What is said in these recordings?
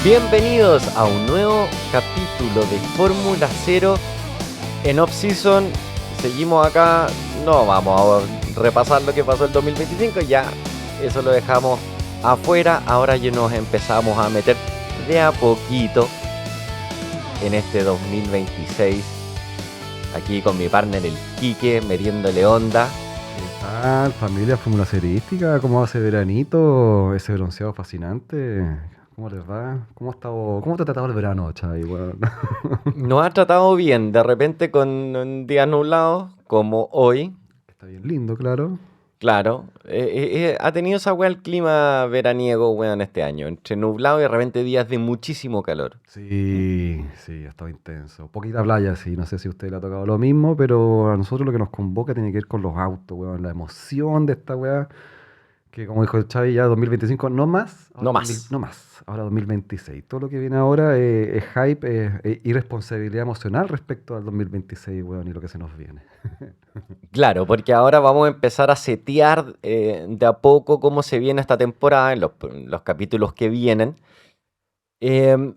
Bienvenidos a un nuevo capítulo de Fórmula Cero en off-season. Seguimos acá, no vamos a repasar lo que pasó el 2025, ya eso lo dejamos afuera. Ahora ya nos empezamos a meter de a poquito en este 2026. Aquí con mi partner el Quique, metiéndole onda. ¿Qué tal, familia Fórmula Serística? ¿Cómo va ese veranito? Ese bronceado fascinante. ¿Cómo les va? ¿Cómo te ha tratado el verano, Chay? Weón? Nos ha tratado bien, de repente con días nublados, como hoy. Está bien lindo, claro. Claro, ha tenido esa weá el clima veraniego, weón, este año. Entre nublado y de repente días de muchísimo calor. Sí, ha estado intenso. Poquita playa, sí. No sé si a usted le ha tocado lo mismo, pero a nosotros lo que nos convoca tiene que ver con los autos, weón. La emoción de esta weá. Que como dijo el Xavi, ya 2025 no más, No ahora más. no más, ahora 2026. Todo lo que viene ahora es hype, irresponsabilidad emocional respecto al 2026, weón, y lo que se nos viene. Claro, porque ahora vamos a empezar a setear de a poco cómo se viene esta temporada en los capítulos que vienen. Em,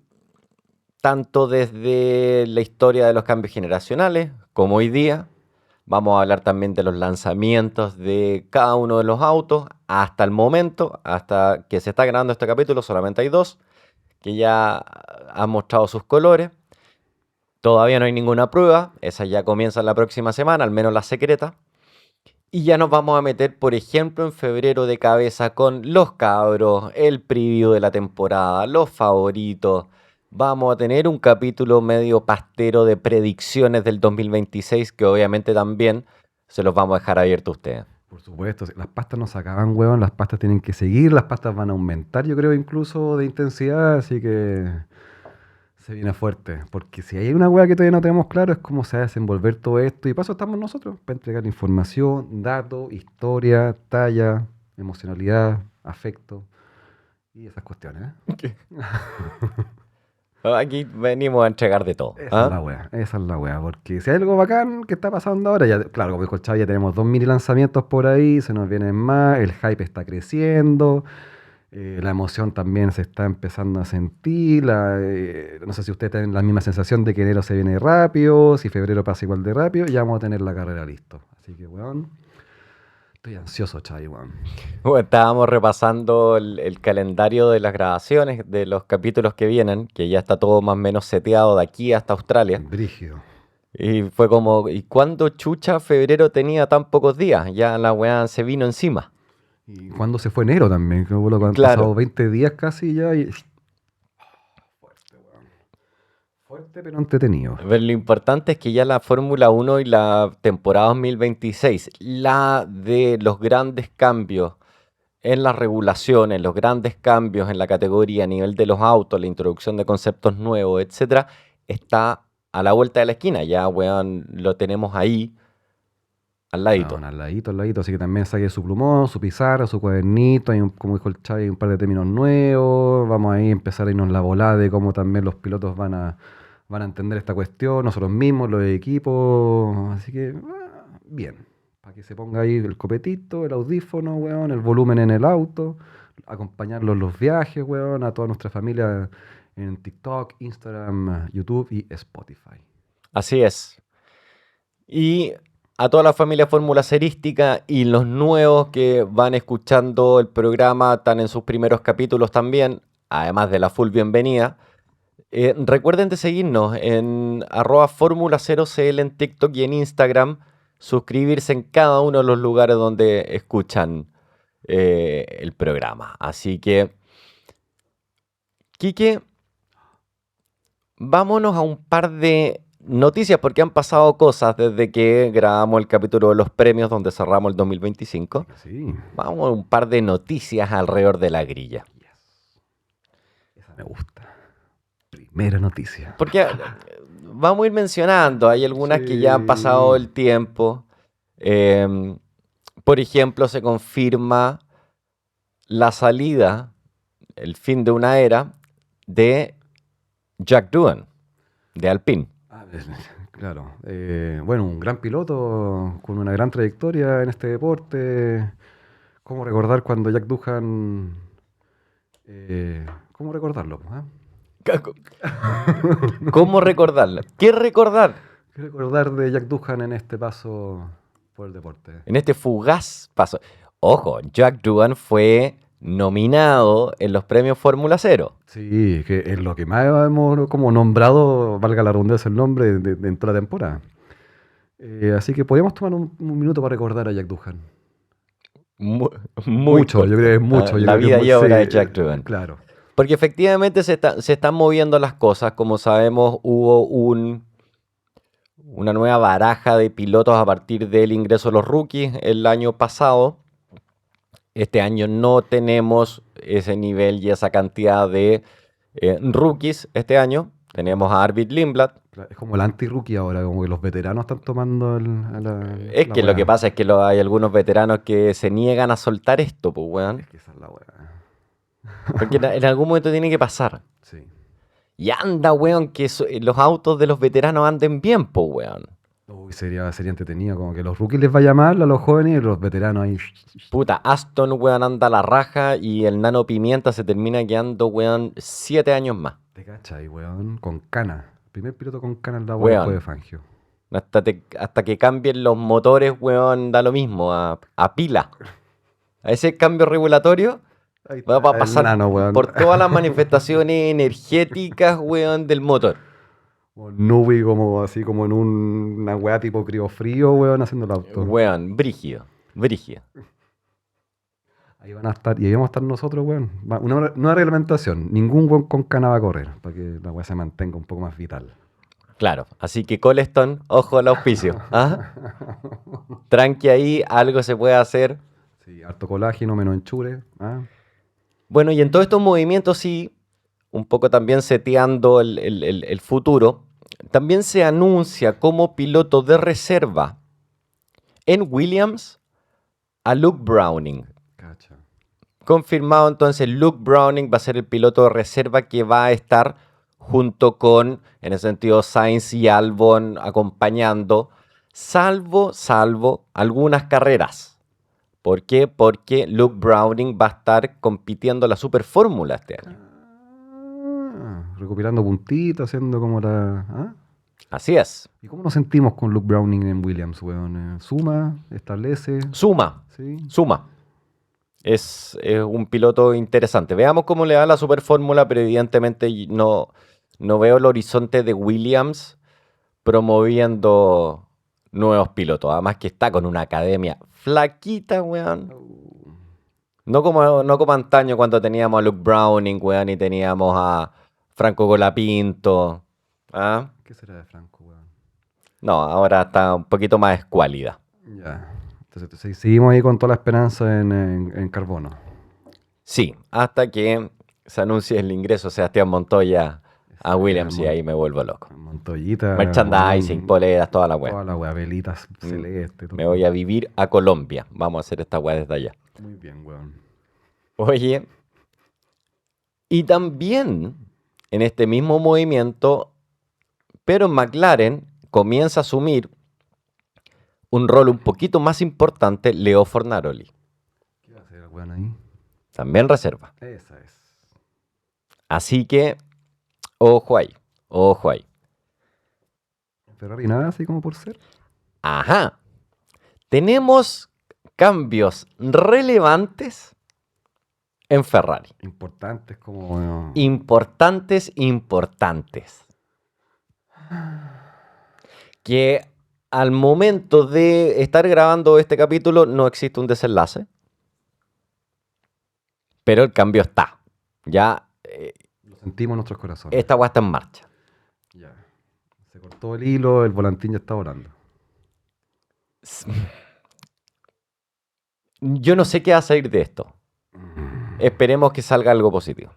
Tanto desde la historia de los cambios generacionales como hoy día. Vamos a hablar también de los lanzamientos de cada uno de los autos hasta el momento, hasta que se está grabando este capítulo, solamente hay dos que ya han mostrado sus colores. Todavía no hay ninguna prueba, esa ya comienza la próxima semana, al menos la secreta. Y ya nos vamos a meter, por ejemplo, en febrero de cabeza con los cabros, el preview de la temporada, los favoritos. Vamos a tener un capítulo medio pastero de predicciones del 2026 que obviamente también se los vamos a dejar abierto a ustedes. Por supuesto, las pastas no se acaban, weón, las pastas tienen que seguir, las pastas van a aumentar, yo creo, incluso de intensidad, así que se viene fuerte. Porque si hay una weá que todavía no tenemos claro es cómo se va a desenvolver todo esto, y para eso estamos nosotros, para entregar información, datos, historia, talla, emocionalidad, afecto y esas cuestiones, ¿eh? Aquí venimos a entregar de todo. Esa es ¿Ah? la wea, esa es la wea, porque si hay algo bacán que está pasando ahora, ya, claro, como dijo el Xavi, ya tenemos dos mini lanzamientos por ahí, se nos vienen más, el hype está creciendo, la emoción también se está empezando a sentir, no sé si ustedes tienen la misma sensación de que enero se viene rápido, si febrero pasa igual de rápido, ya vamos a tener la carrera listo. Así que, weón, estoy ansioso, Xavi, weón. Bueno, estábamos repasando el calendario de las grabaciones de los capítulos que vienen, que ya está todo más o menos seteado de aquí hasta Australia. Brígido. Y fue como, ¿y cuándo chucha febrero tenía tan pocos días? Ya la weá se vino encima. ¿Y cuándo se fue enero también? Que bueno, han pasado Claro, 20 días casi ya y... Fuerte, weón. Fuerte pero entretenido. pero lo importante es que ya la Fórmula Uno y la temporada 2026, la de los grandes cambios en las regulaciones, los grandes cambios en la categoría a nivel de los autos, la introducción de conceptos nuevos, etcétera, está a la vuelta de la esquina. Ya, weón, lo tenemos ahí al ladito. Bueno, al ladito, así que también saque su plumón, su pizarra, su cuadernito, como dijo el Xavi, un par de términos nuevos, vamos ahí a empezar a irnos la volada de cómo también los pilotos van a entender esta cuestión, nosotros mismos, los equipos, así que, bien, para que se ponga ahí el copetito, el audífono, weón, el volumen en el auto, acompañarlos en los viajes, weón, a toda nuestra familia en TikTok, Instagram, YouTube y Spotify. Así es. Y a toda la familia Fórmula Serística y los nuevos que van escuchando el programa, están en sus primeros capítulos también, además de la full bienvenida. Recuerden de seguirnos en @Fórmula 0CL en TikTok y en Instagram. Suscribirse en cada uno de los lugares donde escuchan el programa. Así que, Quique, vámonos a un par de noticias porque han pasado cosas desde que grabamos el capítulo de los premios donde cerramos el Así 2025. que sí, Vamos a un par de noticias alrededor de la grilla. yes, esa me gusta. Primera noticia. Porque vamos a ir mencionando, hay algunas que ya han pasado Sí. el tiempo. Em, por ejemplo, se confirma la salida, el fin de una era de Jack Doohan, de Alpine. Ah, claro. Bueno, un gran piloto con una gran trayectoria en este deporte. ¿Cómo recordar cuando Jack Doohan... ¿Cómo recordarlo, po, ah? ¿Cómo recordarla? ¿Qué recordar? ¿Qué recordar de Jack Doohan en este paso por el deporte? En este fugaz paso. Ojo, Jack Doohan fue nominado en los premios Fórmula Cero. Sí, que es lo que más hemos como nombrado, valga la redundancia el nombre, en toda la temporada. Así que podríamos tomar un minuto para recordar a Jack Doohan. Mu- Muy Mucho, yo creo que es corto. mucho. Yo La creo que es vida y obra de sí, Jack Doohan. claro. Porque efectivamente se están moviendo las cosas. Como sabemos, hubo una nueva baraja de pilotos a partir del ingreso de los rookies el año pasado. Este año no tenemos ese nivel y esa cantidad de rookies este año. Tenemos a Arvid Lindblad. Es como el anti-rookie ahora, como que los veteranos están tomando Es la que lo que weá. pasa es que hay algunos veteranos que se niegan a soltar esto, pues, weón. Es que esa es la weá. Porque en algún momento tiene que pasar. Sí. Y anda, weón, que los autos de los veteranos anden bien, pues, weón. Uy, sería entretenido, como que los rookies les vaya mal a los jóvenes y los veteranos ahí. Puta, Aston, weón, anda a la raja y el Nano Pimienta se termina quedando, weón, 7 años más. Te cachai, weón, con cana. Primer piloto con cana en la weá después de Weón, Fangio. hasta que cambien los motores, weón, da lo mismo, a pila. A ese cambio regulatorio Ahí va está a el pasar nano, weón. por todas las manifestaciones energéticas, weón, del motor. O Nubi como así como en una weá tipo criofrío, weón, haciendo el auto. Weón, brígido, brígido. Ahí van a estar, y ahí vamos a estar nosotros, weón. Nueva reglamentación. Ningún weón con cana va a correr, para que la weá se mantenga un poco más vital. Claro, así que Coleston, ojo al auspicio. ¿Ah? Tranqui ahí, algo se puede hacer. Sí, harto colágeno, menos enchure. ¿Ah? Bueno, y en todos estos movimientos sí, un poco también seteando el futuro, también se anuncia como piloto de reserva en Williams a Luke Browning. Cacha. Confirmado entonces, Luke Browning va a ser el piloto de reserva que va a estar junto con, en ese sentido, Sainz y Albon acompañando, salvo algunas carreras. ¿Por qué? Porque Luke Browning va a estar compitiendo la Super Fórmula este año. Recuperando puntitos, haciendo como la. ¿Ah? Así es. ¿Y cómo nos sentimos con Luke Browning en Williams, weón? ¿Suma? ¿Establece? Suma, ¿Sí? suma. Es un piloto interesante. Veamos cómo le da la Super Fórmula, pero evidentemente no veo el horizonte de Williams promoviendo nuevos pilotos. Además que está con una academia flaquita, weón. No como antaño cuando teníamos a Luke Browning, weón, y teníamos a Franco Colapinto. ¿Ah? ¿Qué será de Franco, weón? No, ahora está un poquito más escuálida. Ya. Entonces seguimos ahí con toda la esperanza en Carbono. Sí, hasta que se anuncie el ingreso de Sebastián Montoya a Williams y Mon- ahí me vuelvo loco. Montoyita. Merchandising, weón, poleras, toda la weá. toda la weá, velitas celeste. Me voy a vivir a Colombia. Vamos a hacer esta weá desde allá. Muy bien, weón. Oye, y también en este mismo movimiento, pero McLaren comienza a asumir un rol un poquito más importante, Leo Fornaroli. ¿Qué va a hacer el weón ahí? También reserva. Esa es. Así que, ojo ahí, ojo ahí. Ferrari nada así como por ser. Ajá. Tenemos cambios relevantes en Ferrari. Importantes como. Importantes. Que al momento de estar grabando este capítulo no existe un desenlace. Pero el cambio está. Ya Lo sentimos en nuestros corazones. esta weá está en marcha. Ya. Se cortó el hilo, el volantín ya está volando. Yo no sé qué va a salir de esto. Esperemos que salga algo positivo.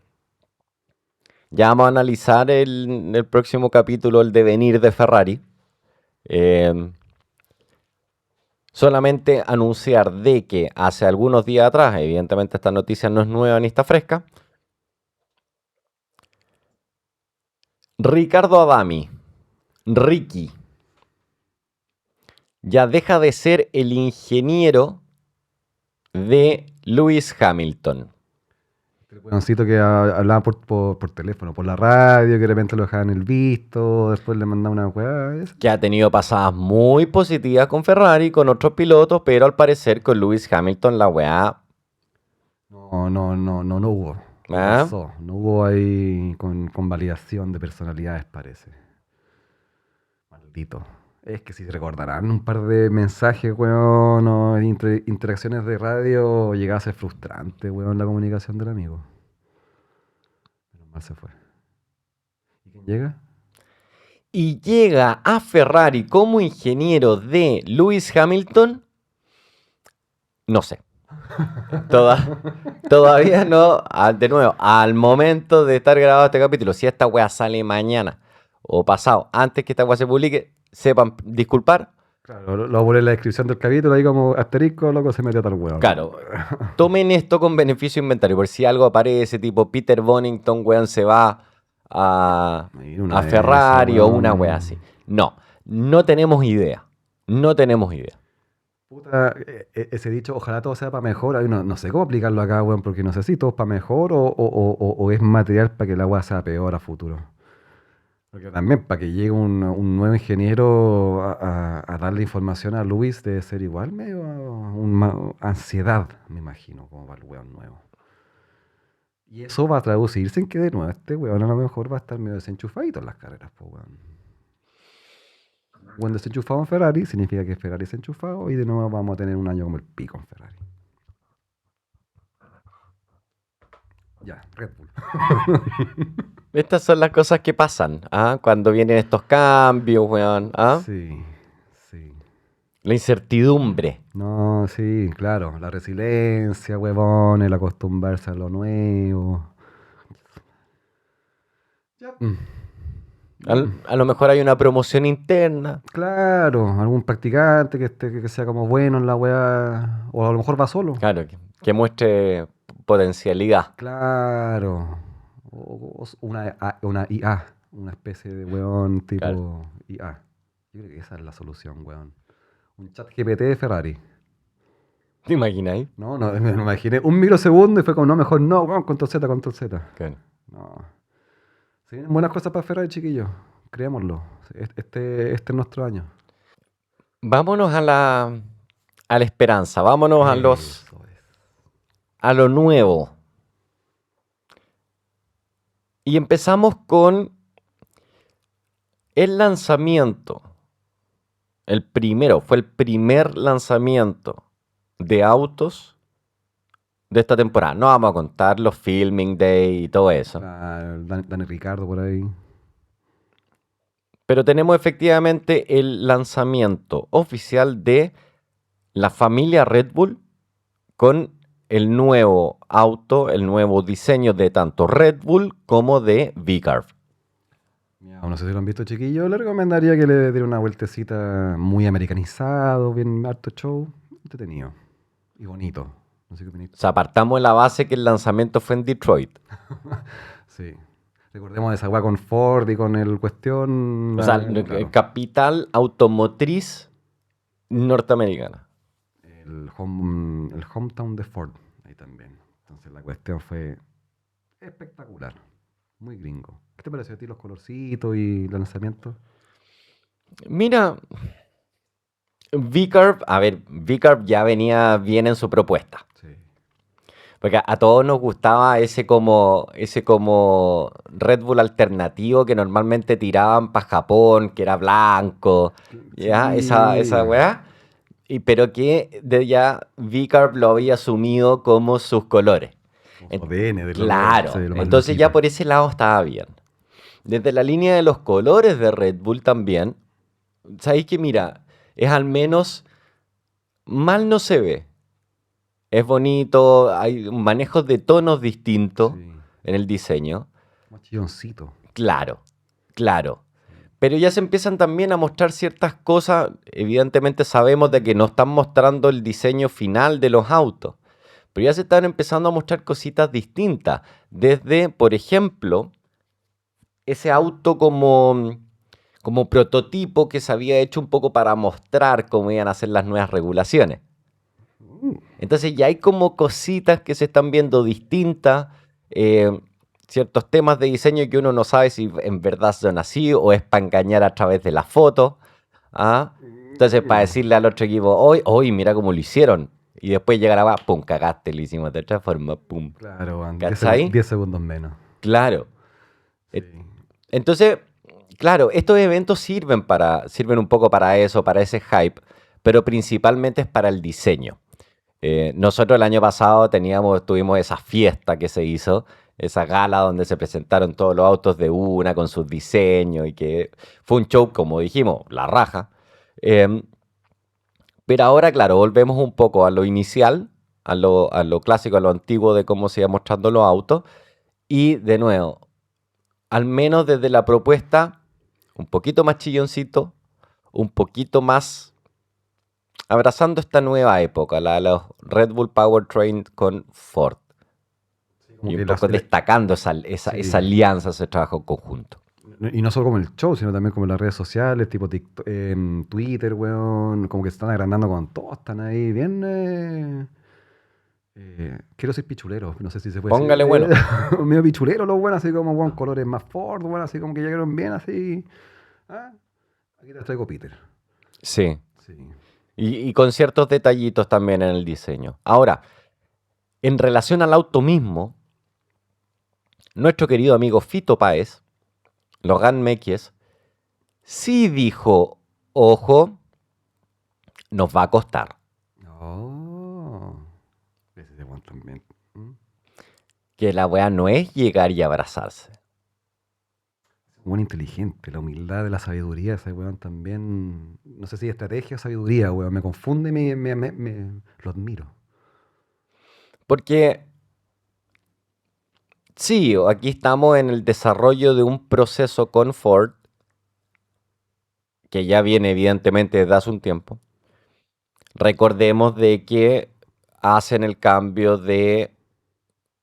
Ya vamos a analizar en el próximo capítulo el devenir de Ferrari. Solamente anunciar de que hace algunos días atrás, evidentemente esta noticia no es nueva ni está fresca, Ricardo Adami, Ricky, ya deja de ser el ingeniero de Lewis Hamilton. El weoncito que hablaba por teléfono, por la radio, que de repente lo dejaban en el visto, después le mandaban una weá. Que ha tenido pasadas muy positivas con Ferrari, con otros pilotos, pero al parecer con Lewis Hamilton la weá. No hubo. No ¿Ah? pasó. No hubo ahí con validación de personalidades, parece. Maldito. Es que si recordarán un par de mensajes, weón, o interacciones de radio, llegaba a ser frustrante, weón, la comunicación del amigo. Menos mal se fue. ¿Y quién llega? Y llega a Ferrari como ingeniero de Lewis Hamilton, no sé. Todavía no, de nuevo, al momento de estar grabado este capítulo, si esta weá sale mañana o pasado, antes que esta weá se publique, sepan disculpar. Claro, lo voy a poner en la descripción del capítulo, ahí como asterisco, loco, se metió tal weón. Claro, tomen esto con beneficio de inventario, por si algo aparece, tipo Peter Bonington, weón, se va Mira, una a de Ferrari esas, o una weón. weá así. No tenemos idea. No tenemos idea. Puta, ese dicho, ojalá todo sea para mejor. Ay, no sé cómo aplicarlo acá, weón, porque no sé si todo es para mejor o es material para que la weá sea peor a futuro. Porque también para que llegue un nuevo ingeniero a darle información a Luis debe ser igual medio ansiedad, me imagino, como para el weón nuevo. Y eso va a traducirse en que de nuevo este weón a lo mejor va a estar medio desenchufadito en las carreras, pues weón. Cuando desenchufado en Ferrari, significa que Ferrari es enchufado y de nuevo vamos a tener un año como el pico en Ferrari. Ya, Red Bull. Estas son las cosas que pasan, cuando vienen estos cambios, weón. Sí, sí. La incertidumbre. No, sí, claro. La resiliencia, huevón, el acostumbrarse a lo nuevo. Mm. A lo mejor hay una promoción interna. Claro, algún practicante que sea como bueno en la weá. O a lo mejor va solo. Claro, que muestre potencialidad. Claro. O una IA. Una especie de weón tipo Claro. IA. Yo creo que esa es la solución, weón. Un chat GPT de Ferrari. ¿Te imagináis? No, me lo imaginé un microsegundo y fue como, no, mejor no, weón, control Z, control Z. Claro. No. Se vienen buenas cosas para Ferrari, chiquillos. Creámoslo. Este es nuestro año. Vámonos a la esperanza, vámonos Eso es. a lo nuevo. Y empezamos con el lanzamiento. Fue el primer lanzamiento de autos de esta temporada. No vamos a contar los filming day y todo eso. Dani Ricardo por ahí. Pero tenemos efectivamente el lanzamiento oficial de la familia Red Bull con el nuevo auto, el nuevo diseño de tanto Red Bull como de V-Carve. No sé si lo han visto, chiquillos. Le recomendaría que le diera una vueltecita muy americanizado, bien harto show, entretenido y bonito. No sé qué opináis. O sea, partamos de la base que el lanzamiento fue en Detroit. Sí. Recordemos esa weá con Ford y con el cuestión. O sea, Claro. capital automotriz norteamericana. El hometown de Ford, ahí también. Entonces la cuestión fue espectacular, muy gringo. ¿Qué te pareció a ti los colorcitos y el lanzamiento? Mira, V-Carve ya venía bien en su propuesta. Sí. Porque a todos nos gustaba ese como Red Bull alternativo que normalmente tiraban para Japón, que era blanco, ¿ya? Sí. Esa weá. Pero que ya V-Carve lo había asumido como sus colores. Su ADN de Claro, de lo más entonces ya loquito. por ese lado estaba bien. Desde la línea de los colores de Red Bull también, ¿sabéis que mira? Es al menos mal no se ve. Es bonito, hay manejos de tonos distintos Sí. en el diseño. Como chilloncito. Claro, claro. Pero ya se empiezan también a mostrar ciertas cosas. Evidentemente sabemos de que no están mostrando el diseño final de los autos. Pero ya se están empezando a mostrar cositas distintas. Desde, por ejemplo, ese auto como prototipo que se había hecho un poco para mostrar cómo iban a ser las nuevas regulaciones. Entonces ya hay como cositas que se están viendo distintas. eh, ciertos temas de diseño que uno no sabe si en verdad son así o es para engañar a través de la foto. ¿Ah? Entonces, para decirle al otro equipo, hoy, mira cómo lo hicieron. Y después llegar a, pum, cagaste, lo hicimos de otra forma, pum. Claro, weón, 10 ¿Cachai? segundos menos. Claro. Sí. Et- Entonces, claro, estos eventos sirven un poco para eso, para ese hype, pero principalmente es para el diseño. Nosotros el año pasado tuvimos esa fiesta que se hizo, esa gala donde se presentaron todos los autos de una con sus diseños y que fue un show, como dijimos, la raja. Em, pero ahora, claro, volvemos un poco a lo inicial, a lo clásico, a lo antiguo de cómo se iban mostrando los autos. Y de nuevo, al menos desde la propuesta, un poquito más chilloncito, un poquito más abrazando esta nueva época, la de los Red Bull Powertrain con Ford. Como Y un que poco destacando esa sí. alianza, ese trabajo conjunto. Y no solo como el show, sino también como en las redes sociales, tipo Twitter, weón, como que se están agrandando con todo, están ahí bien... quiero decir pichuleros, no sé si se puede decir. Póngale bueno. Medio pichuleros los buenos, así como, weón, colores más Ford, weón, así como que llegaron bien, así. Ah, aquí te traigo Peter. Sí. Sí. Y con ciertos detallitos también en el diseño. Ahora, en relación al auto mismo, nuestro querido amigo Fito Páez, Logan Mekies, sí dijo, ojo, nos va a costar. Oh, ese de weón también. ¿Mm? Que la weá no es llegar y abrazarse. Buen inteligente, la humildad de la sabiduría, ese weón también. No sé si estrategia o sabiduría, weón. Me confunde, lo admiro. Porque sí, aquí estamos en el desarrollo de un proceso con Ford, que ya viene evidentemente desde hace un tiempo. Recordemos de que hacen el cambio de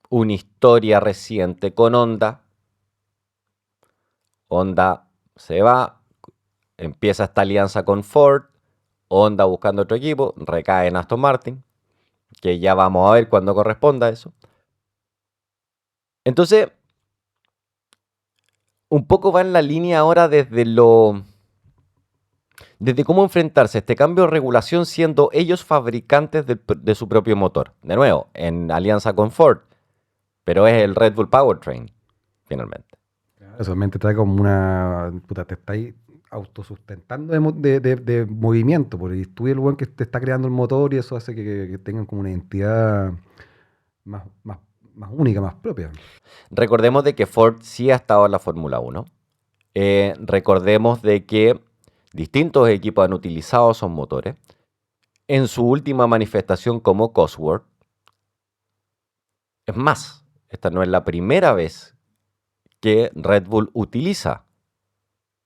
una historia reciente con Honda. Honda se va, empieza esta alianza con Ford, Honda buscando otro equipo, recae en Aston Martin, que ya vamos a ver cuando corresponda eso. Entonces, un poco va en la línea ahora desde cómo enfrentarse a este cambio de regulación siendo ellos fabricantes de su propio motor. De nuevo, en alianza con Ford, pero es el Red Bull Powertrain, finalmente. Claro, solamente trae como una. Puta, te está ahí autosustentando de movimiento, porque tú eres el weón que te está creando el motor y eso hace que tengan como una identidad más, más, más única, más propia. Recordemos de que Ford sí ha estado en la Fórmula 1. Recordemos de que distintos equipos han utilizado esos motores. En su última manifestación como Cosworth, es más, esta no es la primera vez que Red Bull utiliza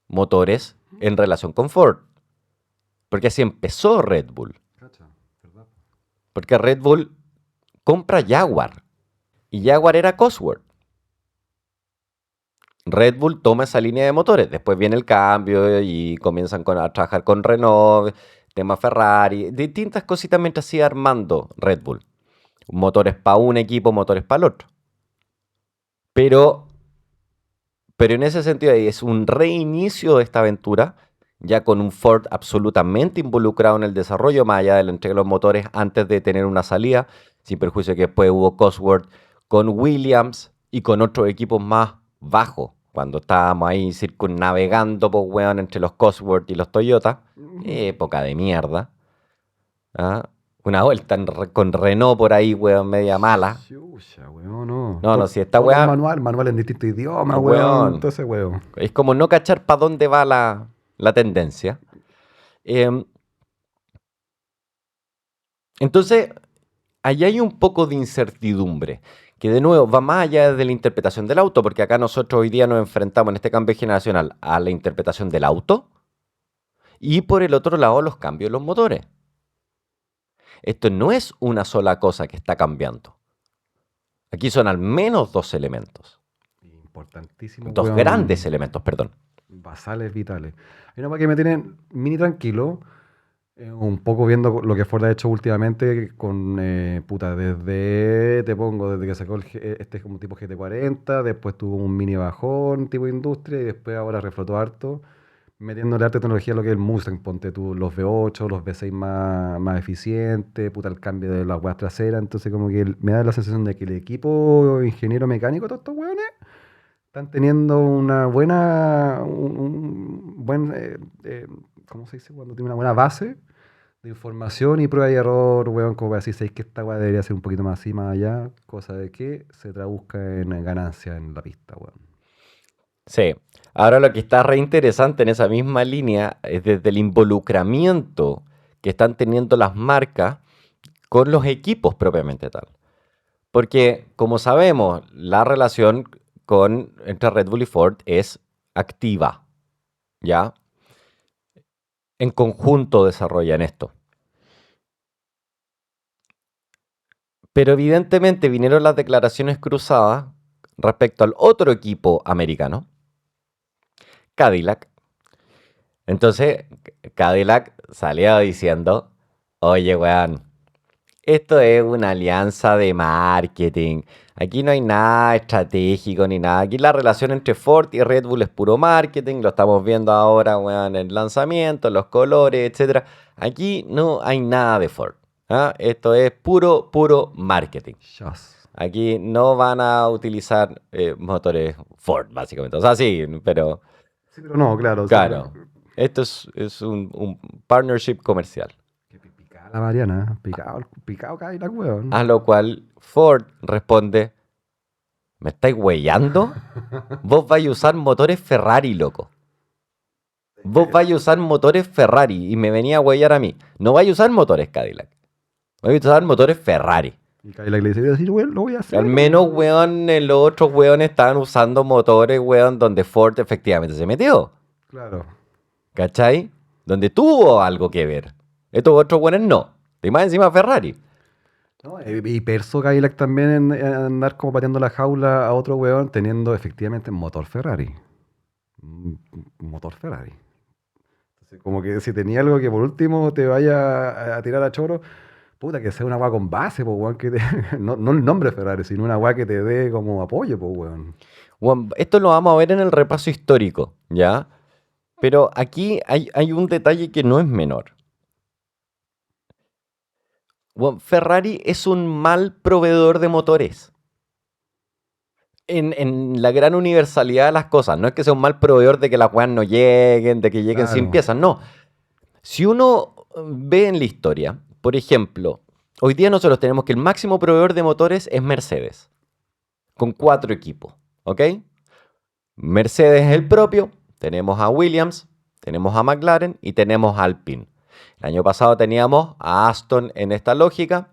motores en relación con Ford. Porque así empezó Red Bull. Cacha, ¿verdad? Porque Red Bull compra Jaguar. Y Jaguar era Cosworth. Red Bull toma esa línea de motores. Después viene el cambio y comienzan a trabajar con Renault, tema Ferrari, distintas cositas mientras sigue armando Red Bull. Motores para un equipo, motores para el otro. Pero, pero en ese sentido es un reinicio de esta aventura, ya con un Ford absolutamente involucrado en el desarrollo, más allá de la entrega de los motores antes de tener una salida, sin perjuicio que después hubo Cosworth con Williams y con otros equipos más bajos, cuando estábamos ahí circunnavegando, pues, weón, entre los Cosworth y los Toyota, época de mierda. ¿Ah? Una vuelta con Renault por ahí, weón, media mala. Chucha, weón, no. No, no, si esta Todo con weá, manual en distintos idiomas, weón. weón, Todo ese weón. es como no cachar para dónde va la tendencia. Em, entonces, ahí hay un poco de incertidumbre, que de nuevo va más allá de la interpretación del auto, porque acá nosotros hoy día nos enfrentamos en este cambio generacional a la interpretación del auto y por el otro lado los cambios en los motores. Esto no es una sola cosa que está cambiando. Aquí son al menos dos elementos, Importantísimo, dos grandes weón. elementos, perdón. Basales vitales. Hay una weá que me tienen mini tranquilo. Un poco viendo lo que Ford ha hecho últimamente con, puta, desde que sacó este como tipo GT40, después tuvo un mini bajón tipo industria y después ahora reflotó harto, metiéndole harta tecnología a lo que es el Mustang, ponte tú los V8, los V6 más eficientes, puta, el cambio de las ruedas traseras, entonces como que me da la sensación de que el equipo ingeniero mecánico, todos estos weones, están teniendo un buen, ¿cómo se dice? Cuando tiene una buena base de información y prueba y error, weón, como para decir, ¿sabéis que esta weá debería ser un poquito más así, más allá? Cosa de que se traduzca en ganancia en la pista, weón. Sí. Ahora lo que está re interesante en esa misma línea es desde el involucramiento que están teniendo las marcas con los equipos propiamente tal. Porque, como sabemos, la relación entre Red Bull y Ford es activa, ¿ya? En conjunto desarrollan esto. Pero evidentemente vinieron las declaraciones cruzadas respecto al otro equipo americano, Cadillac. Entonces, Cadillac salía diciendo, oye, weón, esto es una alianza de marketing. Aquí no hay nada estratégico ni nada. Aquí la relación entre Ford y Red Bull es puro marketing. Lo estamos viendo ahora, weón, en el lanzamiento, los colores, etcétera. Aquí no hay nada de Ford. ¿Ah? Esto es puro, puro marketing. Chas. Aquí no van a utilizar motores Ford, básicamente. O sea, sí, pero Sí, pero no, claro, o sea, claro, esto es un partnership comercial. que picada la Mariana, picado, picado Cadillac, weón. A lo cual Ford responde, ¿me estáis huellando? Vos vais a usar motores Ferrari, loco. Vos vais a usar motores Ferrari y me venía a huellar a mí. No vais a usar motores Cadillac. Vais a usar motores Ferrari. Y Cadillac le dice, voy a decir, weón, lo voy a Al hacer, menos, weón. weón, los otros weones estaban usando motores, weón, donde Ford efectivamente se metió. Claro. ¿Cachai? Donde tuvo algo que ver. Estos otros weones no. Y más encima Ferrari. No, y perso Cadillac también en andar como pateando la jaula a otro weón teniendo efectivamente motor Ferrari. Motor Ferrari. Entonces, como que si tenía algo que por último te vaya a tirar a choro, puta, que sea una weá con base, pues weón, no el nombre Ferrari, sino una weá que te dé como apoyo, pues weón. Weón, esto lo vamos a ver en el repaso histórico, ¿ya? Pero aquí hay un detalle que no es menor. Weón, Ferrari es un mal proveedor de motores. En la gran universalidad de las cosas. No es que sea un mal proveedor de que las weas no lleguen, de que lleguen sin Claro, piezas. No. Si uno ve en la historia, por ejemplo, hoy día nosotros tenemos que el máximo proveedor de motores es Mercedes, con 4 equipos. ¿Ok? Mercedes es el propio, tenemos a Williams, tenemos a McLaren y tenemos a Alpine. El año pasado teníamos a Aston en esta lógica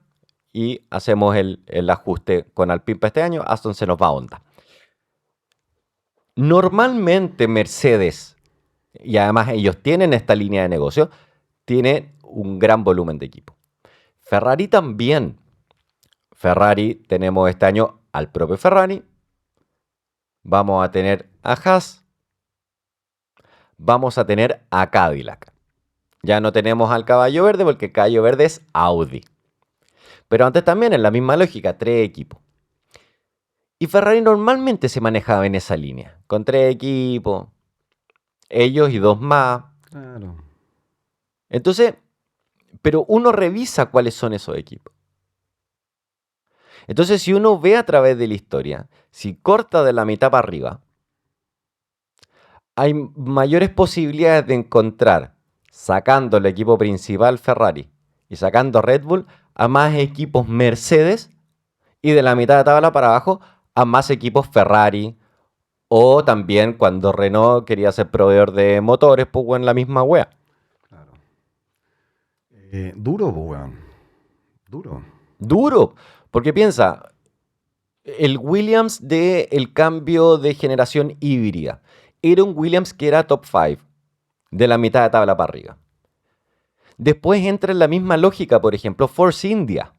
y hacemos el ajuste con Alpine para este año. Aston se nos va a Honda. Normalmente Mercedes, y además ellos tienen esta línea de negocio, tiene un gran volumen de equipo. Ferrari también. Ferrari tenemos este año al propio Ferrari. Vamos a tener a Haas. Vamos a tener a Cadillac. Ya no tenemos al caballo verde porque el caballo verde es Audi. Pero antes también en la misma lógica, 3 equipos. Y Ferrari normalmente se manejaba en esa línea, con 3 equipos, ellos y 2 más. claro. Entonces, pero uno revisa cuáles son esos equipos. Entonces, si uno ve a través de la historia, si corta de la mitad para arriba, hay mayores posibilidades de encontrar, sacando el equipo principal Ferrari y sacando Red Bull, a más equipos Mercedes y de la mitad de tabla para abajo a más equipos Ferrari. O también cuando Renault quería ser proveedor de motores, pues en la misma wea. Claro. Duro, pues weón. Duro. Duro, porque piensa, el Williams del cambio de generación híbrida era un Williams que era top 5, de la mitad de tabla para arriba. Después entra en la misma lógica, por ejemplo, Force India.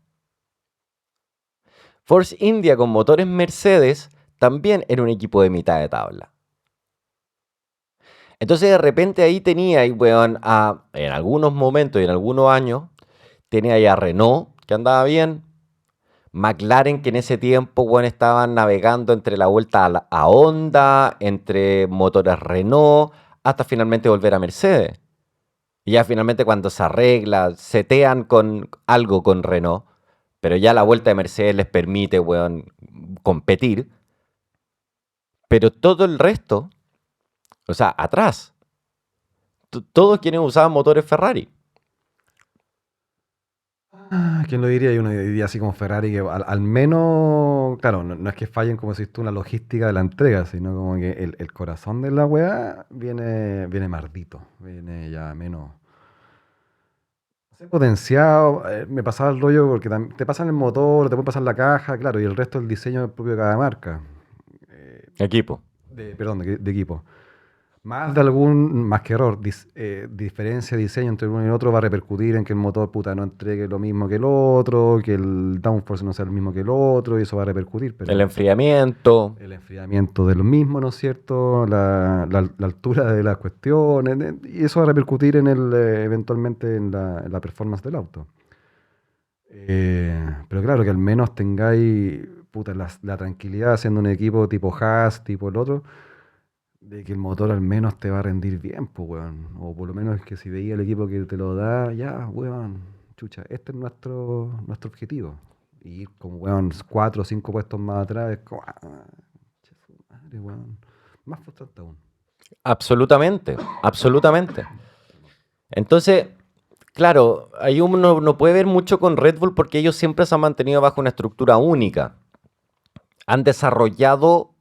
Force India con motores Mercedes también era un equipo de mitad de tabla. Entonces de repente ahí tenía ahí, weón, en algunos momentos y en algunos años, tenía ahí a Renault, que andaba bien, McLaren, que en ese tiempo, weón, estaban navegando entre la vuelta a Honda, entre motores Renault, hasta finalmente volver a Mercedes. Y ya finalmente cuando se arregla, setean con algo con Renault, pero ya la vuelta de Mercedes les permite, weón, competir. Pero todo el resto, o sea, atrás, todos quienes usaban motores Ferrari. ¿Quién lo diría? Y uno diría así como Ferrari, que al menos, claro, no es que fallen, como decís tú, en la logística de la entrega, sino como que el corazón de la weá viene mardito, viene ya menos no sé, potenciado. Me pasaba el rollo porque te pasan el motor, te puede pasar la caja, claro, y el resto del diseño propio de cada marca. Eh, Equipo. perdón, de equipo. Más que error, diferencia de diseño entre uno y otro va a repercutir en que el motor puta no entregue lo mismo que el otro, que el downforce no sea el mismo que el otro, y eso va a repercutir, El pero enfriamiento. el enfriamiento de lo mismo, ¿no es cierto? La altura de las cuestiones, y eso va a repercutir eventualmente en la performance del auto. Pero claro, que al menos tengáis puta, la tranquilidad siendo un equipo tipo Haas, tipo el otro de que el motor al menos te va a rendir bien, pues, weón. O por lo menos que si veía el equipo que te lo da, ya, weón, chucha, este es nuestro objetivo. Y ir como, weón, 4 o 5 puestos más atrás es como, che, su madre, weón. Más frustrante aún. Absolutamente, absolutamente. Entonces, claro, ahí uno no puede ver mucho con Red Bull porque ellos siempre se han mantenido bajo una estructura única. Han desarrollado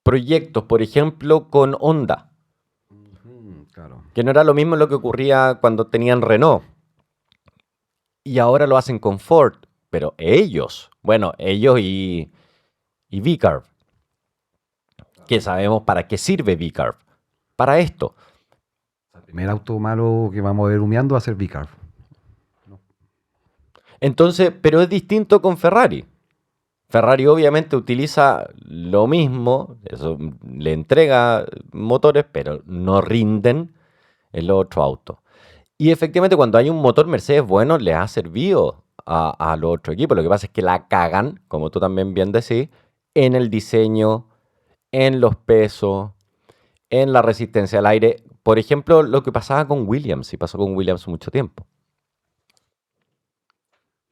proyectos, por ejemplo, con Honda, Ujú, claro. que no era lo mismo lo que ocurría cuando tenían Renault. Y ahora lo hacen con Ford, pero ellos, bueno, ellos y VCARB, que sabemos para qué sirve VCARB. Para esto. O sea, el primer auto malo que vamos a ver humeando va a ser V-Carb. Entonces, pero es distinto con Ferrari. Ferrari obviamente utiliza lo mismo, eso le entrega motores, pero no rinden el otro auto. Y efectivamente cuando hay un motor Mercedes bueno, le ha servido a los otros equipos. Lo que pasa es que la cagan, como tú también bien decís, en el diseño, en los pesos, en la resistencia al aire. Por ejemplo, lo que pasaba con Williams, y pasó con Williams mucho tiempo.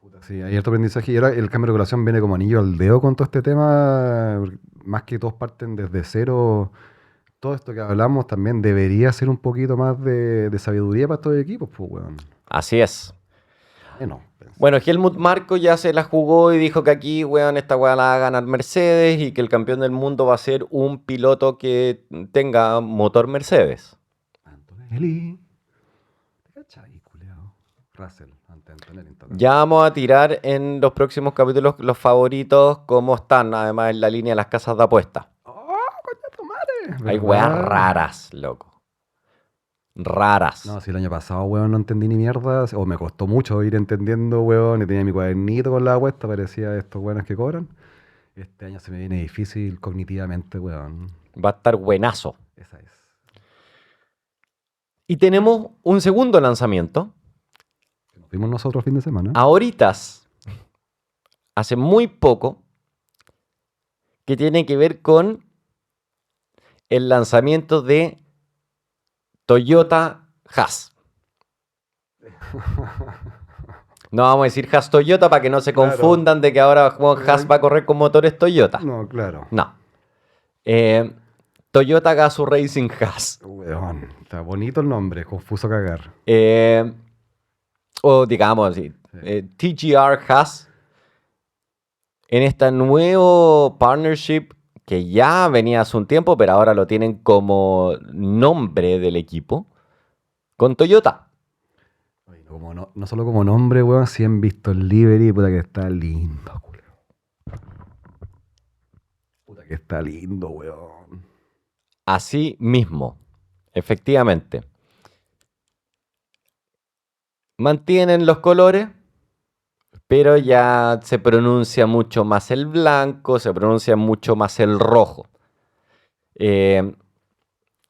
Puta, sí, hay harto aprendizaje y ahora el cambio de regulación viene como anillo al dedo con todo este tema, porque más que todos parten desde cero. Todo esto que hablamos también debería ser un poquito más de sabiduría para estos equipos, pues, weón. Así es. Menos, pensé. Bueno, Helmut Marko ya se la jugó y dijo que aquí, weón, esta weá la va a ganar Mercedes y que el campeón del mundo va a ser un piloto que tenga motor Mercedes. Antonelli. ¿Te cachai, culiao? Russell, ante Antonelli en todo caso. Ya vamos a tirar en los próximos capítulos los favoritos, cómo están, además en la línea de las casas de apuestas. ¡Oh, coño tu madre! Hay weas ¿Verdad? raras, loco. Raras. No, si el año pasado, weón, no entendí ni mierda, o me costó mucho ir entendiendo, weón, y tenía mi cuadernito con la apuesta, parecía estos weones que cobran. Este año se me viene difícil cognitivamente, weón. Va a estar buenazo. Esa es. Y tenemos un segundo lanzamiento. Nos vimos nosotros el fin de semana. Ahoritas, hace muy poco, que tiene que ver con el lanzamiento de Toyota Haas. No vamos a decir Haas Toyota para que no se Claro. confundan de que ahora Haas va a correr con motores Toyota. No, claro. No. Toyota Gazoo Racing Haas. Weón, está bonito el nombre, confuso cagar. O digamos así, TGR Haas. En este nuevo partnership que ya venía hace un tiempo, pero ahora lo tienen como nombre del equipo, con Toyota. Oye, no solo como nombre, weón, si han visto el livery, puta que está lindo, culo. Puta que está lindo, weón. Así mismo, efectivamente. Mantienen los colores, pero ya se pronuncia mucho más el blanco, se pronuncia mucho más el rojo.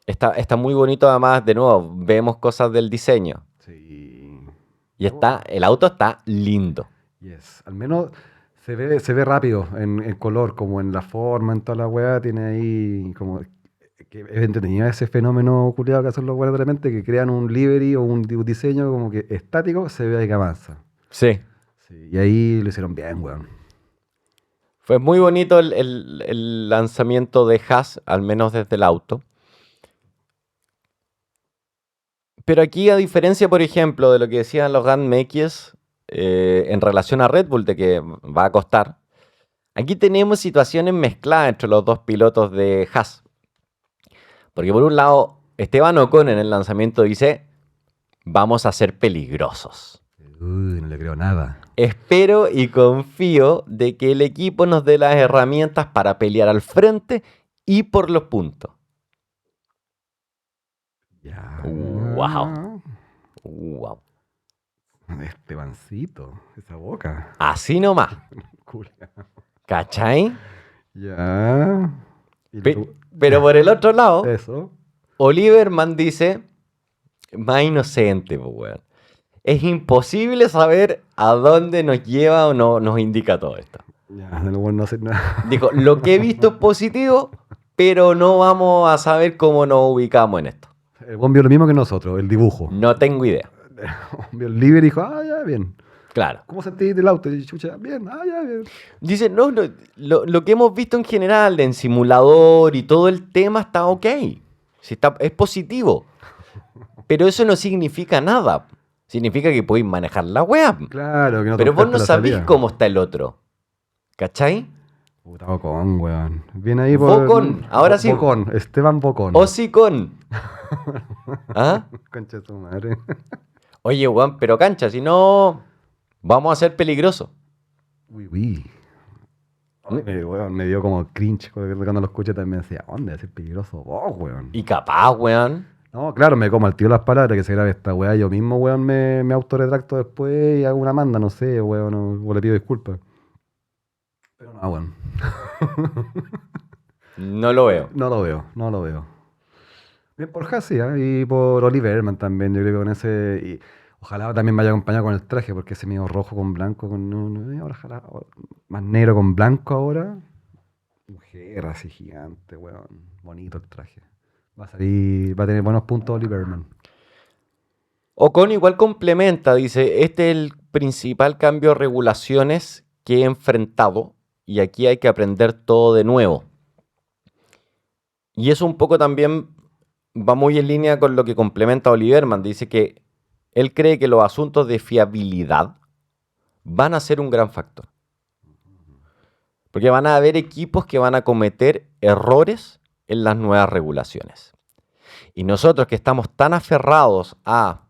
Está muy bonito además, de nuevo, vemos cosas del diseño. Sí. Y el auto está lindo. Yes. Al menos se ve rápido en color, como en la forma, en toda la weá, tiene ahí como que es entretenido ese fenómeno culiado que hacen los weones de repente, que crean un livery o un diseño como que estático, se ve ahí que avanza. Sí. Sí, y ahí lo hicieron bien, weón. Fue muy bonito el lanzamiento de Haas, al menos desde el auto. Pero aquí, a diferencia, por ejemplo, de lo que decían los Gunmakers en relación a Red Bull, de que va a costar, aquí tenemos situaciones mezcladas entre los dos pilotos de Haas. Porque por un lado, Esteban Ocon en el lanzamiento dice, vamos a ser peligrosos. Uy, no le creo nada. Espero y confío de que el equipo nos dé las herramientas para pelear al frente y por los puntos. Ya. Wow. Wow. Estebancito, esa boca. Así nomás. Culia. ¿Cachai? Ya. Y Pero por el otro lado, eso. Oliverman dice, más inocente, pues, weón. Es imposible saber a dónde nos lleva o no nos indica todo esto. Ya, el weón no hace nada. Dijo, lo que he visto es positivo, pero no vamos a saber cómo nos ubicamos en esto. El weón vio lo mismo que nosotros, el dibujo. No tengo idea. Vio el libre y dijo, ah, ya, bien. Claro. ¿Cómo sentís del auto? Y chucha, bien, ah, ya, bien. Dice, no, lo que hemos visto en general, en simulador y todo el tema está ok. Sí, es positivo. Pero eso no significa nada. Significa que podéis manejar la web. Claro, que no Pero vos no tocaste la sabés salida. cómo está el otro. ¿Cachai? Puta Bocón, weón. Viene ahí por... Bocón, ahora sí. Bocón, Esteban Bocón. Hocicón. ¿Ah? Concha de su madre. Oye, weón, pero cancha, si no, vamos a ser peligrosos. Uy, uy. Weón, me dio como cringe cuando lo escuché también. Decía, ¿dónde? Es peligroso vos, weón. Y capaz, weón. No, claro, me como al tío las palabras que se grabe esta weá. Yo mismo, weón, me autorretracto después y hago una manda, no sé, weón, o le pido disculpas. Pero no, weón. No lo veo. No lo veo, no lo veo. Bien por Hassi, y por Oliver Herman también, yo creo que con ese... Y ojalá también vaya acompañado con el traje, porque ese medio rojo con blanco, ahora ojalá, más negro con blanco ahora. Mujer así gigante, weón. Bonito el traje. Va a tener buenos puntos Oliver Herman. Ocon igual complementa, dice, este es el principal cambio de regulaciones que he enfrentado y aquí hay que aprender todo de nuevo. Y eso un poco también va muy en línea con lo que complementa Oliverman. Dice que él cree que los asuntos de fiabilidad van a ser un gran factor. Porque van a haber equipos que van a cometer errores en las nuevas regulaciones. Y nosotros que estamos tan aferrados a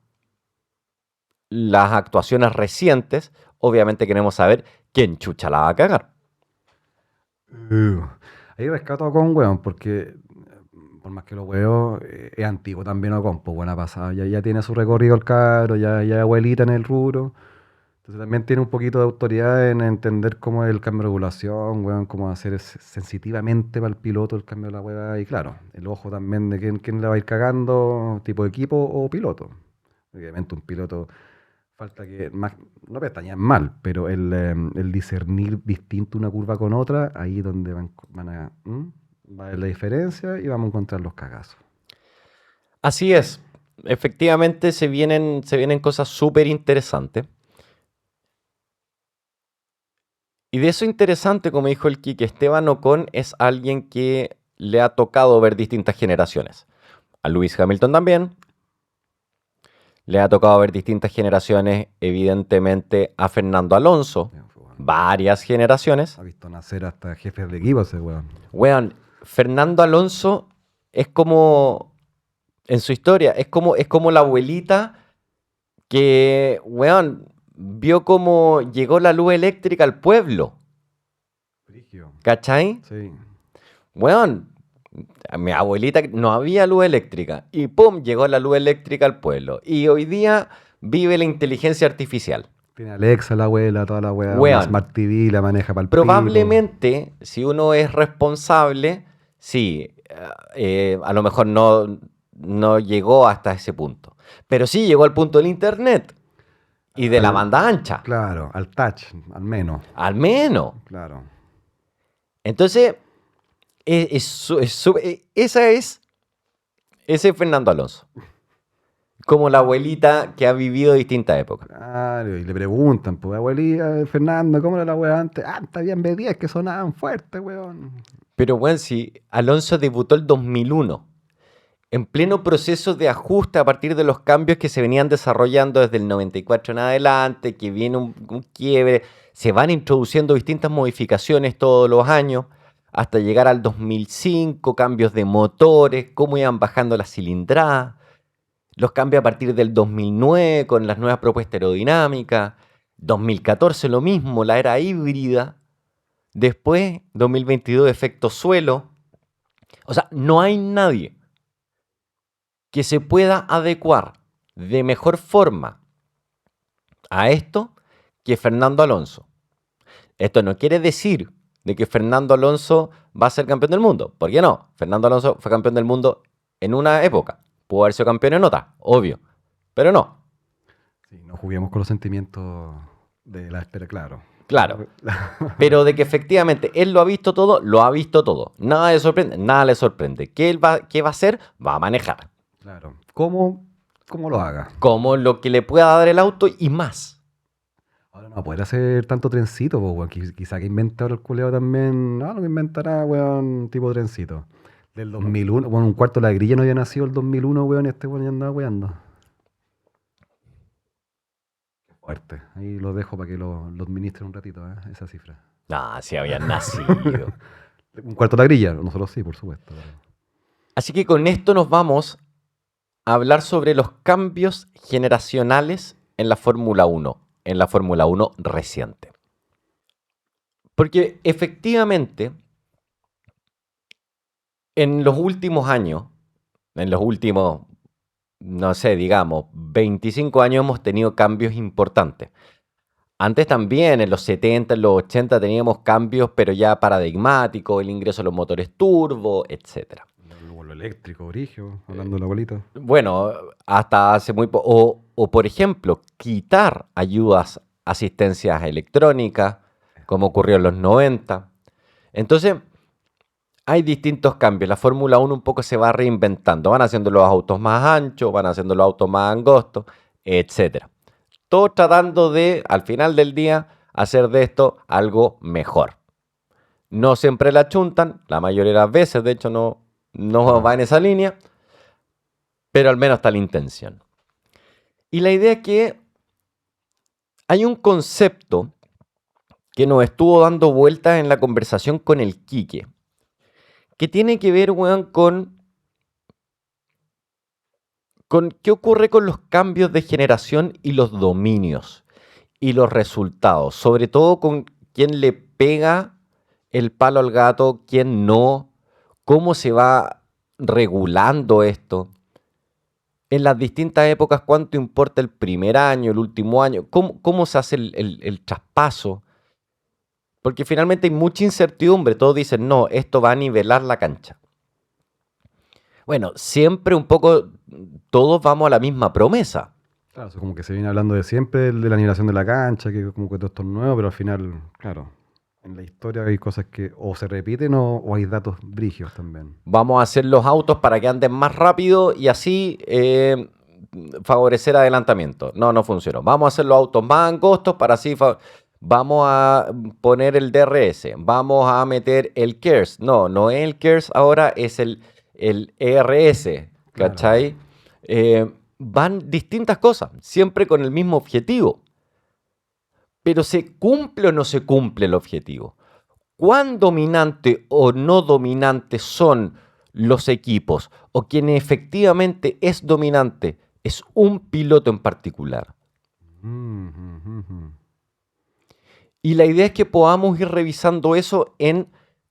las actuaciones recientes, obviamente queremos saber quién chucha la va a cagar. Ahí rescato a Ocon, weón, porque por más que lo veo, es antiguo también Ocon, pues buena pasada. Ya tiene su recorrido el cabro, ya es abuelita en el rubro. Entonces también tiene un poquito de autoridad en entender cómo es el cambio de regulación, weón, cómo hacer sensitivamente para el piloto el cambio de la weá. Y claro, el ojo también de quién le va a ir cagando, tipo de equipo o piloto. Obviamente un piloto falta que, más, no pestañear mal, pero el discernir distinto una curva con otra, ahí es donde va a haber la diferencia y vamos a encontrar los cagazos. Así es. Efectivamente se vienen cosas súper interesantes. Y de eso interesante, como dijo el Kike, Esteban Ocon es alguien que le ha tocado ver distintas generaciones. A Lewis Hamilton también. Le ha tocado ver distintas generaciones, evidentemente, a Fernando Alonso. Varias generaciones. Ha visto nacer hasta jefes de equipo ese weón. Weón, Fernando Alonso es como, en su historia, es como la abuelita que, weón, vio cómo llegó la luz eléctrica al pueblo. Frigio. ¿Cachai? Sí. Weón, a mi abuelita no había luz eléctrica y ¡pum! Llegó la luz eléctrica al pueblo. Y hoy día vive la inteligencia artificial. Tiene Alexa, la abuela, toda la weá. Weón. Una Smart TV, la maneja para el Probablemente, si uno es responsable, sí, a lo mejor no no llegó hasta ese punto. Pero sí llegó al punto del internet y de la banda ancha, Claro, al touch, al menos. al menos. Claro. Entonces, ese es Fernando Alonso. Como la abuelita que ha vivido distintas épocas. Claro, y le preguntan, pues, abuelita, Fernando, ¿cómo era la weá antes? Ah, está bien B10 que sonaban fuerte, weón. Pero bueno, si Alonso debutó el 2001, en pleno proceso de ajuste a partir de los cambios que se venían desarrollando desde el 94 en adelante, que viene un quiebre, se van introduciendo distintas modificaciones todos los años, hasta llegar al 2005, cambios de motores, cómo iban bajando la cilindrada, los cambios a partir del 2009 con las nuevas propuestas aerodinámicas, 2014 lo mismo, la era híbrida, después 2022 efecto suelo. O sea, no hay nadie que se pueda adecuar de mejor forma a esto que Fernando Alonso. Esto no quiere decir de que Fernando Alonso va a ser campeón del mundo. ¿Por qué no? Fernando Alonso fue campeón del mundo en una época. Pudo haber sido campeón en otra, obvio. Pero no. Sí, no juguemos con los sentimientos de la espera, claro. Claro. Pero de que efectivamente él lo ha visto todo, lo ha visto todo. Nada le sorprende, nada le sorprende. ¿Qué va a hacer? Va a manejar. Claro. ¿Cómo lo haga? Como lo que le pueda dar el auto y más. Ahora no va a poder hacer tanto trencito, pues, weón. Quizá que invente ahora el culeo también. No, lo que inventará, weón, tipo trencito. Del 2001, bueno, un cuarto de la grilla no había nacido el 2001, weón, y este weón ya andaba weando. Fuerte. Ahí lo dejo para que lo administren un ratito, esa cifra. Ah, si habían nacido. Un cuarto de la grilla, nosotros sí, por supuesto. Pero... Así que con esto nos vamos a hablar sobre los cambios generacionales en la Fórmula 1, en la Fórmula 1 reciente. Porque efectivamente, en los últimos años, en los últimos, no sé, digamos, 25 años hemos tenido cambios importantes. Antes también, en los 70, en los 80 teníamos cambios, pero ya paradigmáticos, el ingreso de los motores turbo, etc. Lo eléctrico, origio, hablando de la abuelita. Bueno, hasta hace muy poco. O, por ejemplo, quitar ayudas, asistencias electrónicas, como ocurrió en los 90. Entonces, hay distintos cambios. La Fórmula 1 un poco se va reinventando. Van haciendo los autos más anchos, van haciendo los autos más angostos, etc. Todo tratando de, al final del día, hacer de esto algo mejor. No siempre la chuntan, la mayoría de las veces, de hecho, no va en esa línea, pero al menos está la intención. Y la idea es que hay un concepto que nos estuvo dando vueltas en la conversación con el Quique, que tiene que ver, weón, con qué ocurre con los cambios de generación y los dominios y los resultados, sobre todo con quién le pega el palo al gato, quién no, cómo se va regulando esto. En las distintas épocas, ¿cuánto importa el primer año, el último año? ¿Cómo se hace el traspaso? Porque finalmente hay mucha incertidumbre. Todos dicen, no, esto va a nivelar la cancha. Bueno, siempre un poco todos vamos a la misma promesa. Claro, eso como que se viene hablando de siempre, de la nivelación de la cancha, que como que todo esto es nuevo, pero al final, claro, en la historia hay cosas que o se repiten o hay datos brígidos también. Vamos a hacer los autos para que anden más rápido y así favorecer adelantamiento. No funcionó. Vamos a hacer los autos más angostos para así... Vamos a poner el DRS. Vamos a meter el KERS. No es el KERS ahora, es el ERS. ¿Cachai? Claro. Van distintas cosas, siempre con el mismo objetivo. Pero ¿se cumple o no se cumple el objetivo? ¿Cuán dominante o no dominante son los equipos? ¿O quien efectivamente es dominante es un piloto en particular? Y la idea es que podamos ir revisando eso en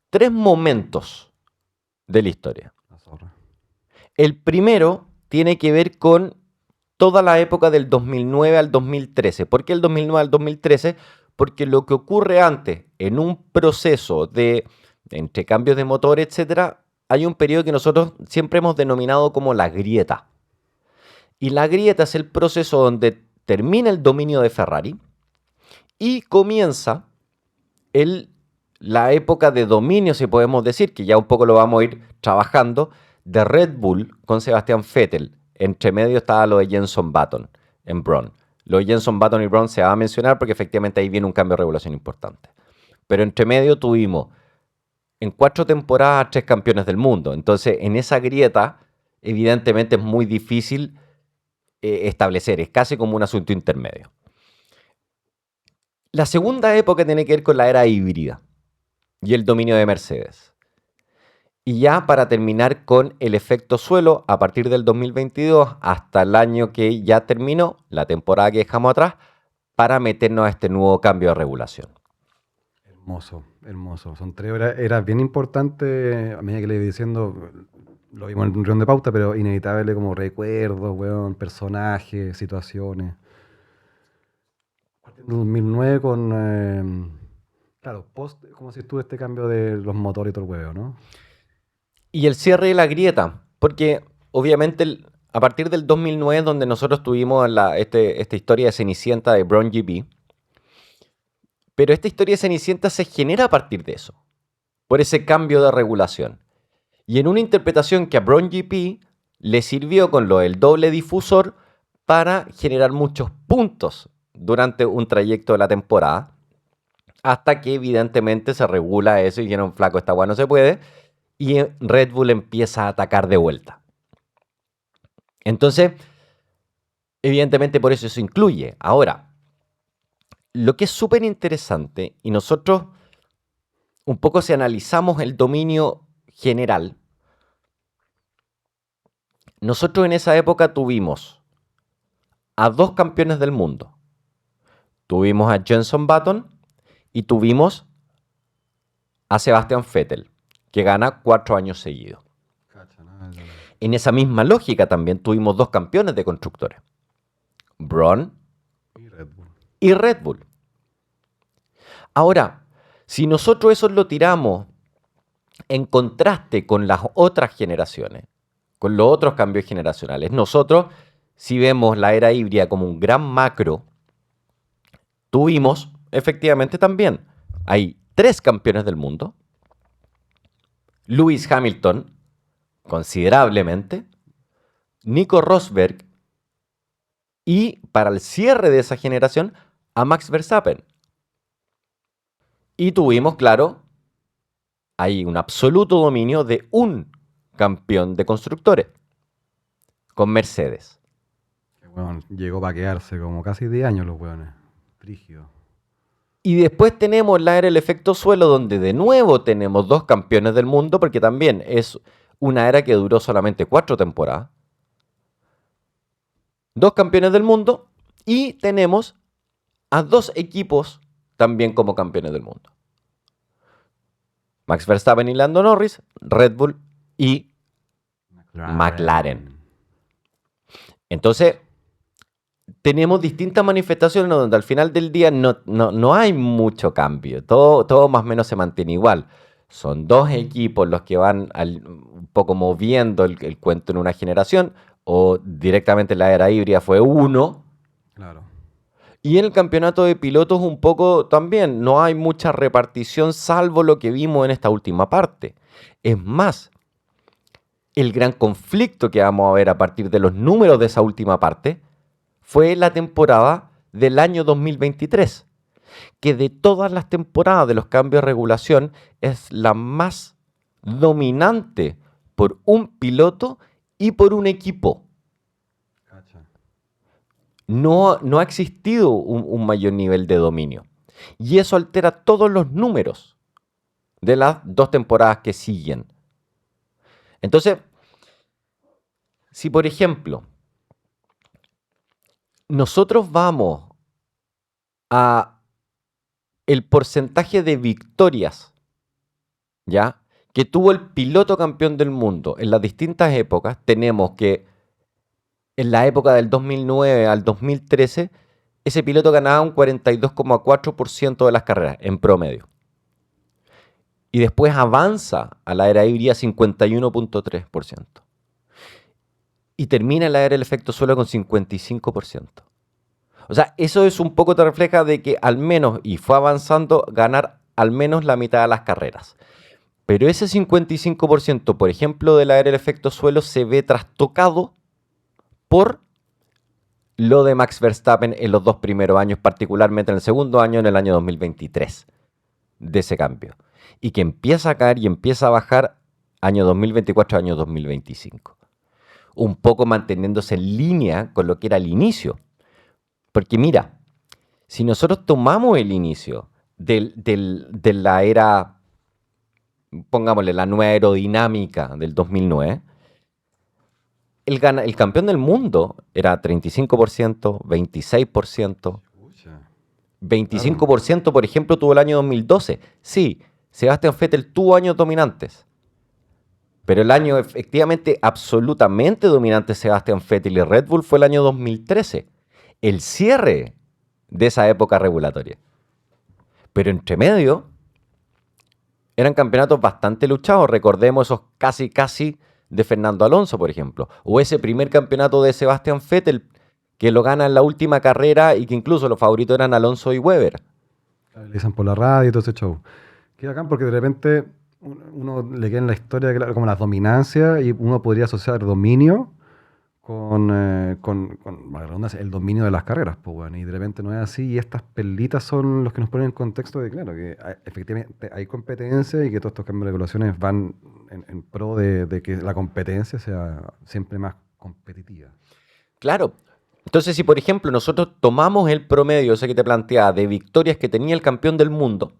3 momentos de la historia. El primero tiene que ver con toda la época del 2009 al 2013. ¿Por qué el 2009 al 2013? Porque lo que ocurre antes, en un proceso de entre cambios de motor, etcétera, hay un periodo que nosotros siempre hemos denominado como la grieta. Y la grieta es el proceso donde termina el dominio de Ferrari y comienza la época de dominio, si podemos decir, que ya un poco lo vamos a ir trabajando, de Red Bull con Sebastian Vettel. Entre medio estaba lo de Jenson Button en Brawn. Lo de Jenson Button y Brawn se va a mencionar porque efectivamente ahí viene un cambio de regulación importante. Pero entre medio tuvimos en 4 temporadas 3 campeones del mundo. Entonces, en esa grieta, evidentemente es muy difícil establecer. Es casi como un asunto intermedio. La segunda época tiene que ver con la era híbrida y el dominio de Mercedes. Y ya para terminar con el efecto suelo, a partir del 2022 hasta el año que ya terminó, la temporada que dejamos atrás, para meternos a este nuevo cambio de regulación. Hermoso, hermoso. Son 3 horas, era bien importante, a medida que le iba diciendo, lo vimos en un guión de pauta, pero inevitable como recuerdos, weón, personajes, situaciones. Partiendo en 2009 con, claro, como si estuvo este cambio de los motores y todo el huevo, ¿no? Y el cierre de la grieta, porque obviamente a partir del 2009, donde nosotros tuvimos esta historia de Cenicienta de Brawn GP, pero esta historia de Cenicienta se genera a partir de eso, por ese cambio de regulación. Y en una interpretación que a Brawn GP le sirvió con lo del doble difusor para generar muchos puntos durante un trayecto de la temporada, hasta que evidentemente se regula eso y dijeron, flaco, esta guay no se puede, y Red Bull empieza a atacar de vuelta. Entonces, evidentemente por eso incluye. Ahora, lo que es súper interesante, y nosotros un poco si analizamos el dominio general, nosotros en esa época tuvimos a 2 campeones del mundo. Tuvimos a Jenson Button y tuvimos a Sebastian Vettel, que gana 4 años seguidos. En esa misma lógica también tuvimos 2 campeones de constructores, Brawn y Red Bull. Ahora, si nosotros eso lo tiramos en contraste con las otras generaciones, con los otros cambios generacionales, nosotros, si vemos la era híbrida como un gran macro, tuvimos efectivamente también, hay 3 campeones del mundo, Lewis Hamilton, considerablemente, Nico Rosberg y para el cierre de esa generación a Max Verstappen. Y tuvimos, claro, hay un absoluto dominio de un campeón de constructores con Mercedes. Bueno, llegó para quedarse como casi 10 años los hueones. Frígido. Y después tenemos la era del efecto suelo, donde de nuevo tenemos 2 campeones del mundo, porque también es una era que duró solamente 4 temporadas. 2 campeones del mundo y tenemos a 2 equipos también como campeones del mundo. Max Verstappen y Lando Norris, Red Bull y McLaren. Entonces, tenemos distintas manifestaciones donde al final del día no hay mucho cambio. Todo más o menos se mantiene igual. Son 2 equipos los que van un poco moviendo el cuento en una generación, o directamente en la era híbrida fue 1. Claro. Y en el campeonato de pilotos un poco también. No hay mucha repartición salvo lo que vimos en esta última parte. Es más, el gran conflicto que vamos a ver a partir de los números de esa última parte fue la temporada del año 2023, que de todas las temporadas de los cambios de regulación es la más dominante por un piloto y por un equipo. No ha existido un mayor nivel de dominio. Y eso altera todos los números de las 2 temporadas que siguen. Entonces, si por ejemplo, nosotros vamos a el porcentaje de victorias, ¿ya?, que tuvo el piloto campeón del mundo en las distintas épocas, tenemos que en la época del 2009 al 2013, ese piloto ganaba un 42,4% de las carreras en promedio. y después avanza a la era híbrida 51.3%. Y termina la era del efecto suelo con 55%. O sea, eso es un poco te refleja de que al menos, y fue avanzando, ganar al menos la mitad de las carreras. Pero ese 55%, por ejemplo, de la era del efecto suelo se ve trastocado por lo de Max Verstappen en los 2 primeros años, particularmente en el segundo año, en el año 2023, de ese cambio. Y que empieza a caer y empieza a bajar año 2024, año 2025. Un poco manteniéndose en línea con lo que era el inicio. Porque mira, si nosotros tomamos el inicio de la era, pongámosle, la nueva aerodinámica del 2009, el campeón del mundo era 35%, 26%, Pucha, claro. 25%, por ejemplo, tuvo el año 2012. Sí, Sebastian Vettel tuvo años dominantes, pero el año efectivamente absolutamente dominante Sebastian Vettel y Red Bull fue el año 2013, el cierre de esa época regulatoria. Pero entre medio eran campeonatos bastante luchados. Recordemos esos casi de Fernando Alonso, por ejemplo. O ese primer campeonato de Sebastian Vettel, que lo gana en la última carrera y que incluso los favoritos eran Alonso y Weber. Le dicen por la radio y todo ese show. Qué bacán porque de repente uno le queda en la historia claro, como las dominancias y uno podría asociar dominio con valga la redundancia, el dominio de las carreras, pues, bueno, y de repente no es así y estas perlitas son los que nos ponen en contexto de, claro, que efectivamente hay competencia y que todos estos cambios de regulaciones van en pro de que la competencia sea siempre más competitiva. Claro. Entonces, si por ejemplo nosotros tomamos el promedio, ese que te planteaba, de victorias que tenía el campeón del mundo,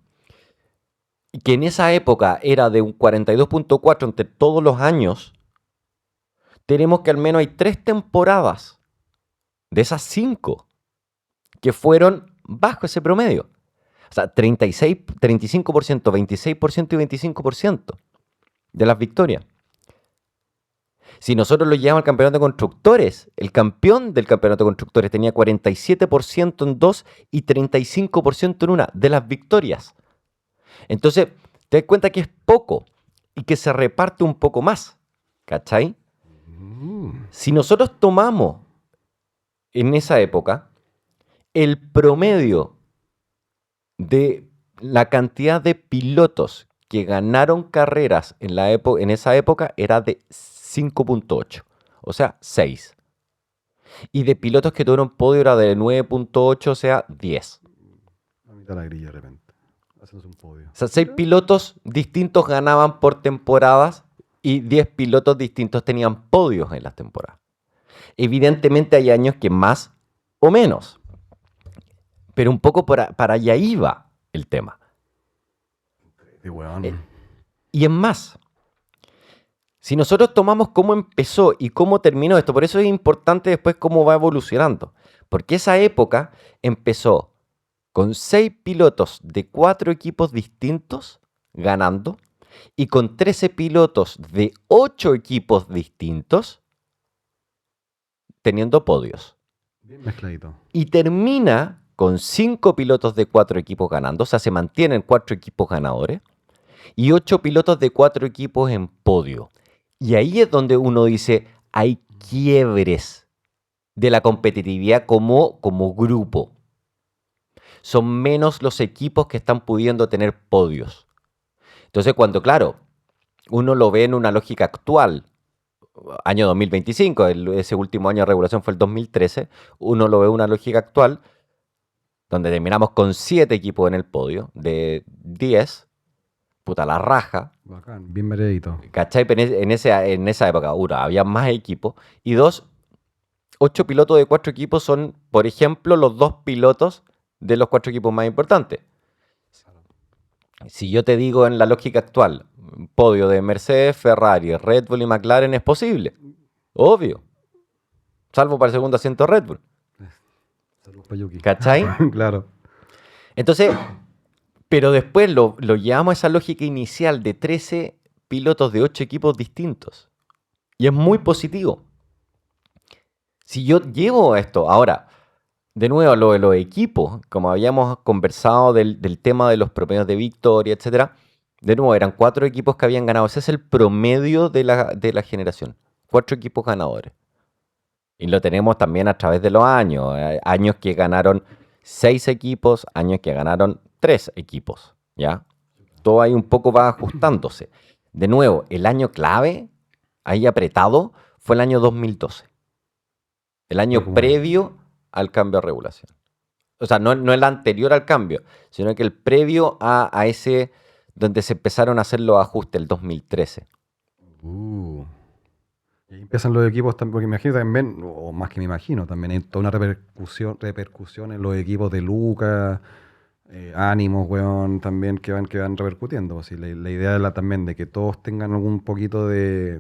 y que en esa época era de un 42.4 entre todos los años, tenemos que al menos hay 3 temporadas de esas 5 que fueron bajo ese promedio. O sea, 36, 35%, 26% y 25% de las victorias. Si nosotros lo llevamos al campeonato de constructores, el campeón del campeonato de constructores tenía 47% en 2 y 35% en una de las victorias. Entonces, te das cuenta que es poco y que se reparte un poco más. ¿Cachai? Si nosotros tomamos en esa época el promedio de la cantidad de pilotos que ganaron carreras en esa época era de 5.8, o sea, 6. Y de pilotos que tuvieron podio era de 9.8, o sea, 10. A mitad de la grilla de repente. Hacemos un podio. O sea, 6 pilotos distintos ganaban por temporadas y 10 pilotos distintos tenían podios en las temporadas. Evidentemente hay años que más o menos, pero un poco para allá iba el tema. Sí, weón. Y es más, si nosotros tomamos cómo empezó y cómo terminó esto, por eso es importante después cómo va evolucionando. Porque esa época empezó con 6 pilotos de 4 equipos distintos ganando y con 13 pilotos de 8 equipos distintos teniendo podios. Bien mezcladito. Y termina con 5 pilotos de 4 equipos ganando, o sea, se mantienen 4 equipos ganadores y 8 pilotos de 4 equipos en podio. Y ahí es donde uno dice, hay quiebres de la competitividad como grupo. Son menos los equipos que están pudiendo tener podios. Entonces, cuando, claro, uno lo ve en una lógica actual, año 2025, ese último año de regulación fue el 2013, uno lo ve en una lógica actual, donde terminamos con 7 equipos en el podio, de 10, puta la raja. Bacán, bien variadito. ¿Cachai? Pero en esa época, había más equipos. Y 2, 8 pilotos de 4 equipos son, por ejemplo, los 2 pilotos de los 4 equipos más importantes. Si yo te digo en la lógica actual, podio de Mercedes, Ferrari, Red Bull y McLaren es posible. Obvio. Salvo para el segundo asiento Red Bull. Saludos para Yuki. ¿Cachai? Claro. Entonces, pero después lo llevamos a esa lógica inicial de 13 pilotos de 8 equipos distintos. Y es muy positivo. Si yo llevo esto, ahora, de nuevo, lo de los equipos, como habíamos conversado del tema de los promedios de victoria, etc., De nuevo, eran 4 equipos que habían ganado. Ese es el promedio de la generación. 4 equipos ganadores. Y lo tenemos también a través de los años. Años que ganaron 6 equipos, años que ganaron 3 equipos. ¿Ya? Todo ahí un poco va ajustándose. De nuevo, el año clave, ahí apretado, fue el año 2012. El Fue año como previo al cambio de regulación. O sea, no el anterior al cambio, sino que el previo a ese donde se empezaron a hacer los ajustes, el 2013. Uh. Y ahí empiezan los equipos también, porque imagino también, o más que me imagino, también hay toda una repercusión en los equipos de Lucas, ánimos, weón, también que van repercutiendo. Pues, y la idea también de que todos tengan algún poquito de,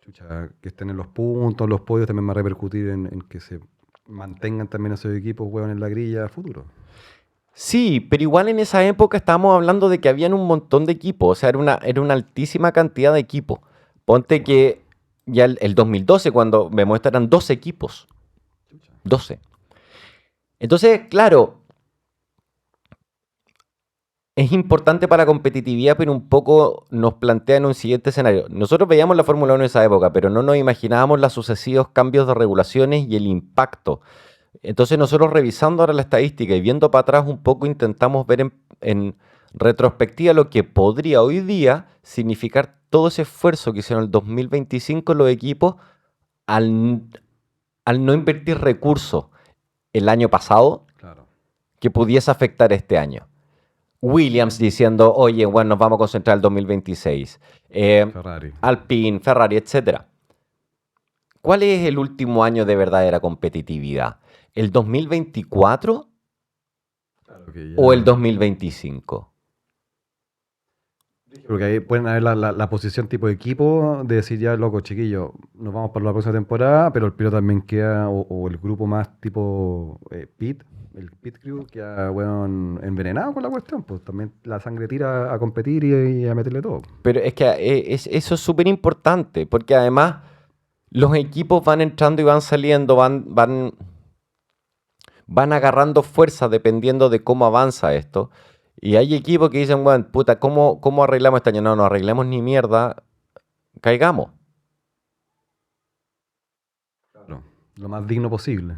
chucha, que estén en los puntos, los podios, también va a repercutir en que se mantengan también esos equipos, weón, en la grilla a futuro. Sí, pero igual en esa época estábamos hablando de que habían un montón de equipos, o sea, era una altísima cantidad de equipos. Ponte que ya el 2012, cuando me muestran 12 equipos, Chucha. 12. Entonces, claro, es importante para la competitividad, pero un poco nos plantea en un siguiente escenario. Nosotros veíamos la Fórmula 1 en esa época, pero no nos imaginábamos los sucesivos cambios de regulaciones y el impacto. Entonces nosotros revisando ahora la estadística y viendo para atrás un poco intentamos ver en retrospectiva lo que podría hoy día significar todo ese esfuerzo que hicieron en el 2025 los equipos al, al no invertir recursos el año pasado Claro. que pudiese afectar este año. Williams diciendo, oye, bueno, nos vamos a concentrar en el 2026. Ferrari. Alpine, Ferrari, etcétera. ¿Cuál es el último año de verdadera competitividad? ¿El 2024 Claro que o el ya. 2025? Porque ahí pueden haber la posición tipo de equipo de decir ya, loco, chiquillo, nos vamos para la próxima temporada, pero el piloto también queda, o el grupo más tipo pit, el pit crew, queda, weón, envenenado con la cuestión, pues también la sangre tira a competir y a meterle todo. Pero es que eso es súper importante, porque además los equipos van entrando y van saliendo, van agarrando fuerza dependiendo de cómo avanza esto. Y hay equipos que dicen, bueno, puta, ¿cómo arreglamos este año? No, no arreglemos ni mierda, caigamos. Claro. Lo más digno posible.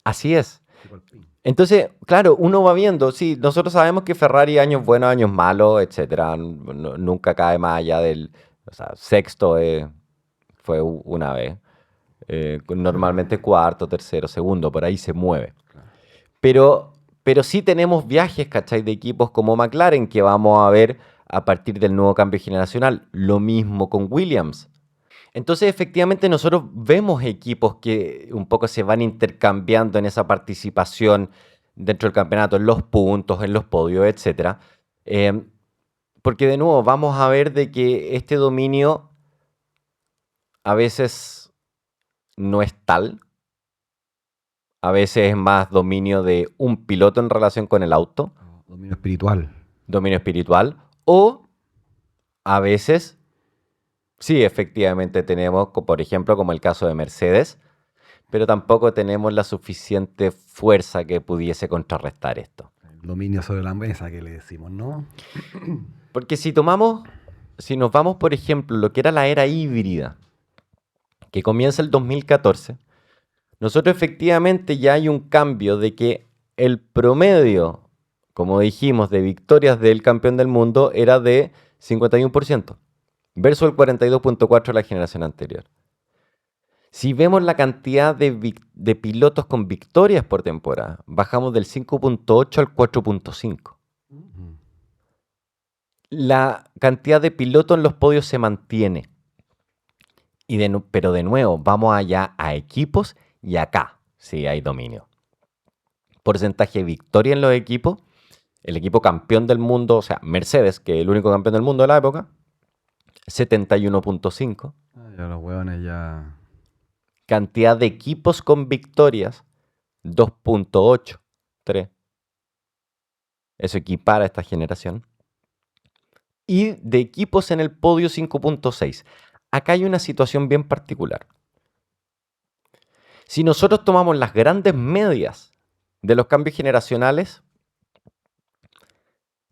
Así es. Tipo Alpine. Entonces, claro, uno va viendo, sí, nosotros sabemos que Ferrari años buenos, años malos, etcétera, nunca cae más allá del, o sea, sexto fue una vez, normalmente cuarto, tercero, segundo, por ahí se mueve. Claro. Pero sí tenemos viajes, ¿cachai? De equipos como McLaren que vamos a ver a partir del nuevo cambio generacional. Lo mismo con Williams. Entonces, efectivamente, nosotros vemos equipos que un poco se van intercambiando en esa participación dentro del campeonato, en los puntos, en los podios, etcétera. Eh, porque de nuevo, vamos a ver de que este dominio a veces no es tal, a veces es más dominio de un piloto en relación con el auto, Dominio espiritual. dominio espiritual, o a veces, sí, efectivamente tenemos, por ejemplo, como el caso de Mercedes, pero tampoco tenemos la suficiente fuerza que pudiese contrarrestar esto. El dominio sobre la mesa que le decimos, ¿no? Porque si nos vamos, por ejemplo, lo que era la era híbrida, que comienza el 2014, nosotros efectivamente ya hay un cambio de que el promedio, como dijimos, de victorias del campeón del mundo era de 51%, versus el 42,4% de la generación anterior. Si vemos la cantidad de pilotos con victorias por temporada, bajamos del 5,8 al 4,5. Ujú. La cantidad de pilotos en los podios se mantiene. Pero de nuevo, vamos allá a equipos y acá sí hay dominio. Porcentaje de victoria en los equipos. El equipo campeón del mundo, o sea, Mercedes, que es el único campeón del mundo de la época, 71,5. Ya los hueones ya. Cantidad de equipos con victorias, 2,8. 3. Eso equipara a esta generación. Y de equipos en el podio, 5,6. Acá hay una situación bien particular. Si nosotros tomamos las grandes medias de los cambios generacionales,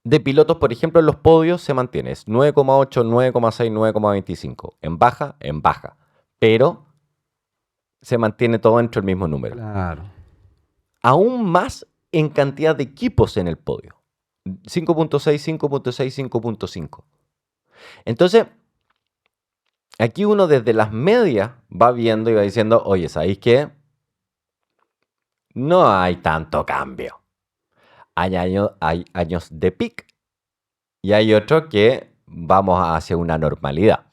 de pilotos, por ejemplo, en los podios se mantiene. Es 9,8, 9,6, 9,25. En baja, en baja. Pero se mantiene todo dentro del mismo número. Claro. Aún más en cantidad de equipos en el podio. 5.6, 5.6, 5.5. Entonces, aquí uno desde las medias va viendo y va diciendo, oye, ¿sabéis qué? No hay tanto cambio. Hay años de peak y hay otros que vamos hacia una normalidad.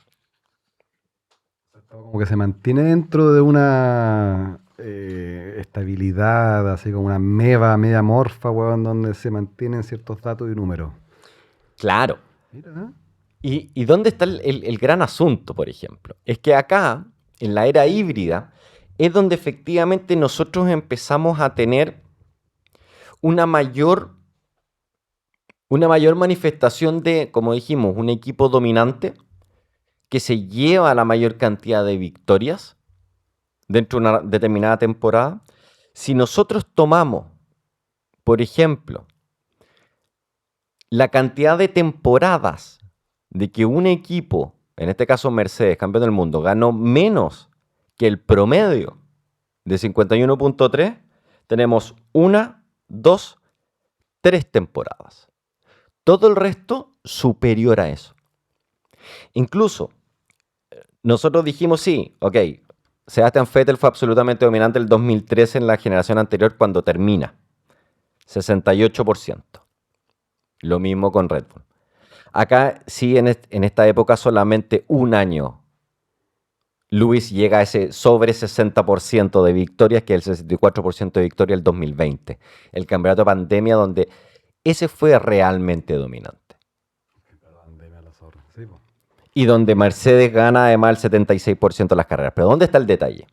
Como que se mantiene dentro de una estabilidad, así como una media morfa, weón, donde se mantienen ciertos datos y números. Claro. Mira, ¿eh? ¿Y dónde está el gran asunto, por ejemplo? Es que acá, en la era híbrida, es donde efectivamente nosotros empezamos a tener una mayor manifestación de, como dijimos, un equipo dominante que se lleva la mayor cantidad de victorias dentro de una determinada temporada. Si nosotros tomamos, por ejemplo, la cantidad de temporadas de que un equipo, en este caso Mercedes, campeón del mundo, ganó menos que el promedio de 51.3, tenemos 1, 2, 3 temporadas. Todo el resto superior a eso. Incluso, nosotros dijimos sí, ok, Sebastian Vettel fue absolutamente dominante el 2013 en la generación anterior cuando termina. 68%. Lo mismo con Red Bull. Acá sí, en esta época solamente un año Lewis llega a ese sobre 60% de victorias, que es el 64% de victoria el 2020. El campeonato de pandemia donde ese fue realmente dominante. Sí, po. Y donde Mercedes gana además el 76% de las carreras. Pero ¿dónde está el detalle?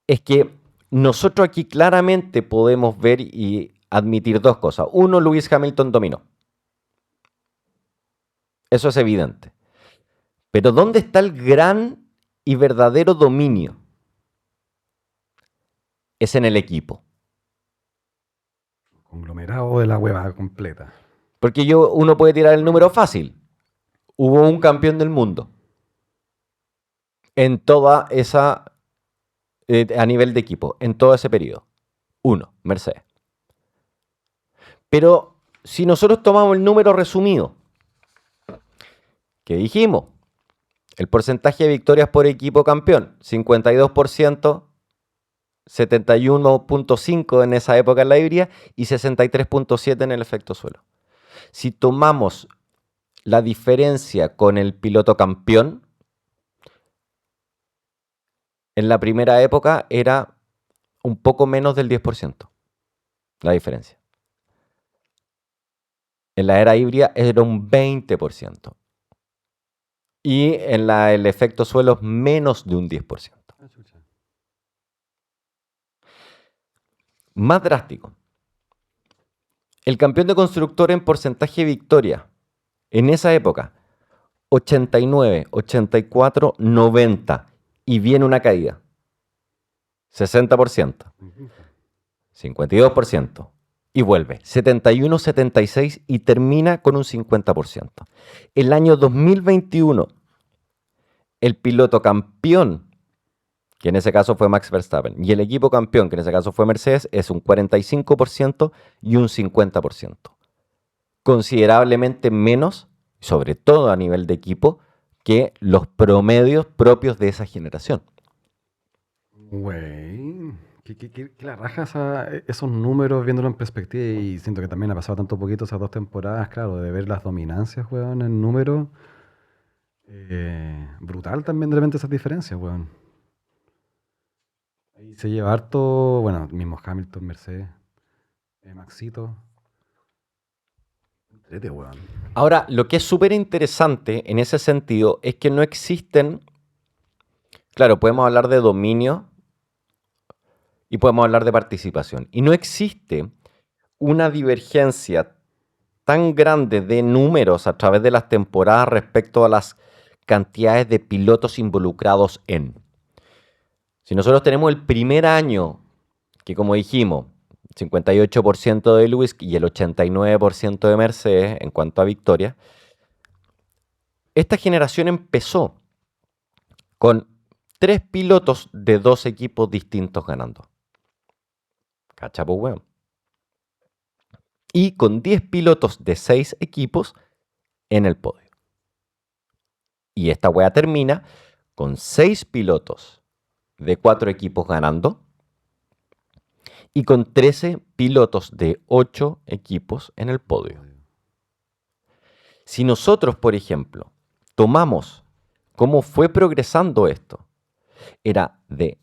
Es que nosotros aquí claramente podemos ver y admitir dos cosas. Uno, Lewis Hamilton dominó. Eso es evidente. Pero ¿dónde está el gran y verdadero dominio? Es en el equipo. Conglomerado de la hueva completa. Porque uno puede tirar el número fácil. Hubo un campeón del mundo. En toda esa, a nivel de equipo, en todo ese periodo. Uno, Mercedes. Pero si nosotros tomamos el número resumido, que dijimos, el porcentaje de victorias por equipo campeón, 52%, 71.5% en esa época en la híbrida y 63.7% en el efecto suelo. Si tomamos la diferencia con el piloto campeón, en la primera época era un poco menos del 10%, la diferencia. En la era híbrida era un 20%. Y en el efecto suelo menos de un 10%. Más drástico. El campeón de constructor en porcentaje de victoria, en esa época, 89, 84, 90. Y viene una caída. 60%. 52%. Y vuelve. 71, 76 y termina con un 50%. El año 2021, el piloto campeón, que en ese caso fue Max Verstappen, y el equipo campeón, que en ese caso fue Mercedes, es un 45% y un 50%. Considerablemente menos, sobre todo a nivel de equipo, que los promedios propios de esa generación. Güey, que la raja esos números viéndolo en perspectiva y siento que también ha pasado tanto poquito esas 2 temporadas, claro, de ver las dominancias, weón, en números. Brutal también de repente esas diferencias, weón. Ahí se lleva harto, bueno, mismo Hamilton, Mercedes, Maxito. Entrete, weón. Ahora, lo que es súper interesante en ese sentido es que no existen, claro, podemos hablar de dominio y podemos hablar de participación, y no existe una divergencia tan grande de números a través de las temporadas respecto a las cantidades de pilotos involucrados en. Si nosotros tenemos el primer año, que como dijimos, 58% de Lewis y el 89% de Mercedes en cuanto a victorias. Esta generación empezó con 3 pilotos de 2 equipos distintos ganando. Cacha, po, weón. Y con 10 pilotos de 6 equipos en el podio. Y esta wea termina con 6 pilotos de 4 equipos ganando y con 13 pilotos de 8 equipos en el podio. Si nosotros, por ejemplo, tomamos cómo fue progresando esto, era de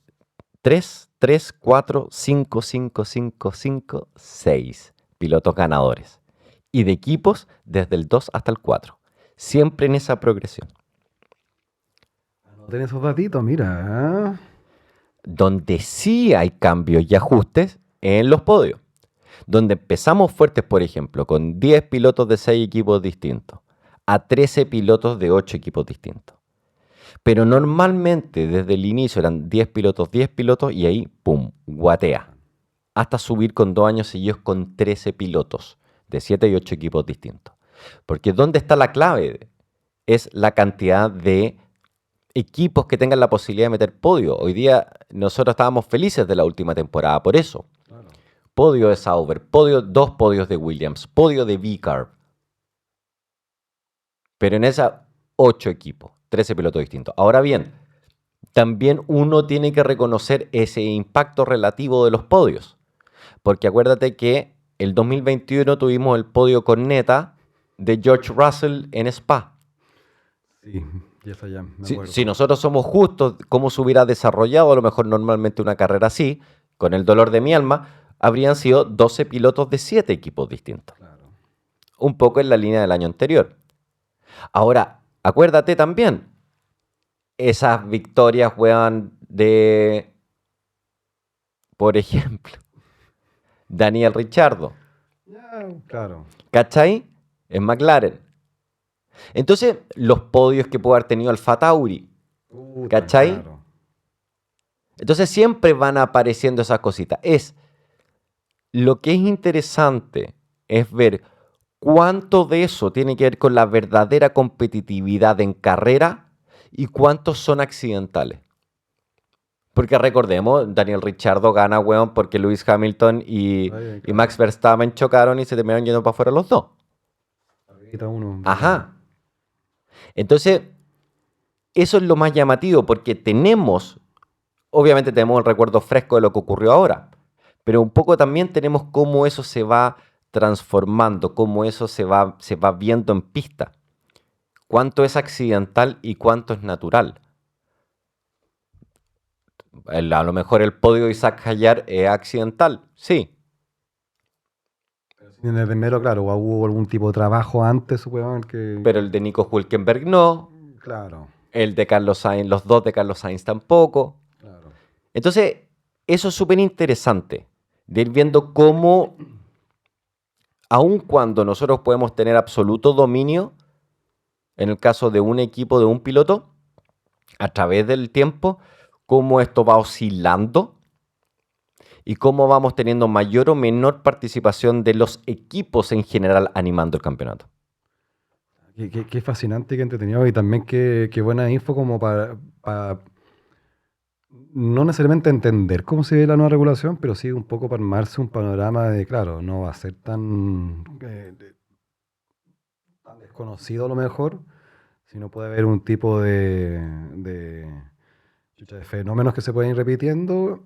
3, 3, 4, 5, 5, 5, 5, 6 pilotos ganadores. Y de equipos desde el 2 hasta el 4. Siempre en esa progresión. No tenés esos datitos, mira. Donde sí hay cambios y ajustes en los podios. Donde empezamos fuertes, por ejemplo, con 10 pilotos de 6 equipos distintos, a 13 pilotos de 8 equipos distintos. Pero normalmente desde el inicio eran 10 pilotos y ahí, ¡pum!, guatea. Hasta subir con 2 años seguidos con 13 pilotos de 7 y 8 equipos distintos. Porque ¿dónde está la clave? Es la cantidad de equipos que tengan la posibilidad de meter podio. Hoy día nosotros estábamos felices de la última temporada por eso. Claro. Podio de Sauber, 2 podios de Williams, podio de V-Carb. Pero en esa 8 equipos, 13 pilotos distintos. Ahora bien, también uno tiene que reconocer ese impacto relativo de los podios. Porque acuérdate que el 2021 tuvimos el podio corneta de George Russell en Spa. Sí, y esa ya, me acuerdo. Si nosotros somos justos, cómo se hubiera desarrollado a lo mejor normalmente una carrera así, con el dolor de mi alma, habrían sido 12 pilotos de 7 equipos distintos. Claro. Un poco en la línea del año anterior. Ahora, acuérdate también, esas victorias, weón, de, por ejemplo, Daniel Ricciardo. Ya, claro. ¿Cachai? En McLaren. Entonces, los podios que puede haber tenido Alfa Tauri. Puta, ¿Cachai? claro. Entonces siempre van apareciendo esas cositas. Lo que es interesante es ver cuánto de eso tiene que ver con la verdadera competitividad en carrera y cuántos son accidentales. Porque recordemos, Daniel Ricciardo gana, weón, porque Lewis Hamilton y Max Verstappen chocaron y se terminaron yendo para afuera los dos. Arribita uno. Ajá. Entonces, eso es lo más llamativo, porque obviamente tenemos el recuerdo fresco de lo que ocurrió ahora, pero un poco también tenemos cómo eso se va transformando, cómo eso se va viendo en pista. Cuánto es accidental y cuánto es natural. A lo mejor el podio de Isaac Hayar es accidental, sí. En el primero, claro, hubo algún tipo de trabajo antes, weón, que... Pero el de Nico Hülkenberg no. Claro, El de Carlos Sainz, los 2 de Carlos Sainz tampoco. claro. Entonces, eso es súper interesante, de ir viendo cómo, aun cuando nosotros podemos tener absoluto dominio, en el caso de un equipo, de un piloto, a través del tiempo, cómo esto va oscilando y cómo vamos teniendo mayor o menor participación de los equipos en general animando el campeonato. Qué fascinante, qué entretenido y también qué buena info como para no necesariamente entender cómo se ve la nueva regulación, pero sí un poco para armarse un panorama de, claro, no va a ser tan desconocido a lo mejor, sino puede haber un tipo de fenómenos que se pueden ir repitiendo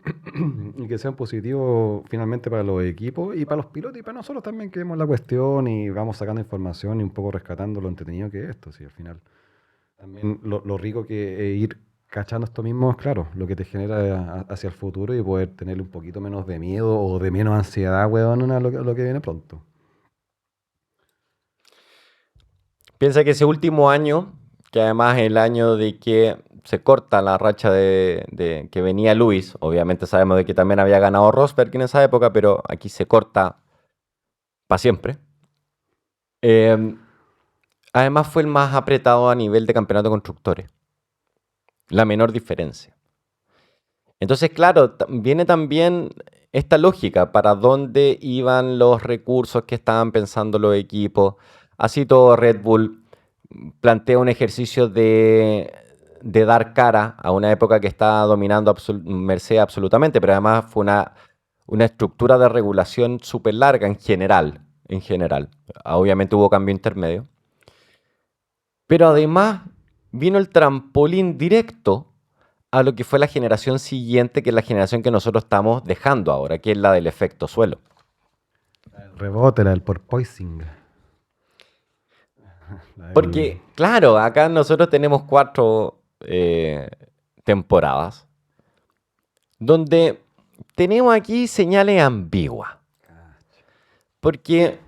y que sean positivos finalmente para los equipos y para los pilotos y para nosotros también que vemos la cuestión y vamos sacando información y un poco rescatando lo entretenido que es esto, sí, al final. También lo rico que es ir cachando esto mismo es, claro, lo que te genera hacia el futuro y poder tenerle un poquito menos de miedo o de menos ansiedad, weón, a lo que viene pronto. Piensa que ese último año, que además es el año de que se corta la racha de que venía Luis, obviamente sabemos de que también había ganado Rosberg en esa época, pero aquí se corta para siempre. Además fue el más apretado a nivel de campeonato de constructores. La menor diferencia. Entonces, claro, viene también esta lógica, para dónde iban los recursos que estaban pensando los equipos. Así todo Red Bull plantea un ejercicio de dar cara a una época que estaba dominando Mercedes absolutamente, pero además fue una estructura de regulación súper larga en general, en general. Obviamente hubo cambio intermedio. Pero además vino el trampolín directo a lo que fue la generación siguiente, que es la generación que nosotros estamos dejando ahora, que es la del efecto suelo. El rebote, la del porpoising. Porque, claro, acá nosotros tenemos 4 temporadas donde tenemos aquí señales ambiguas. Porque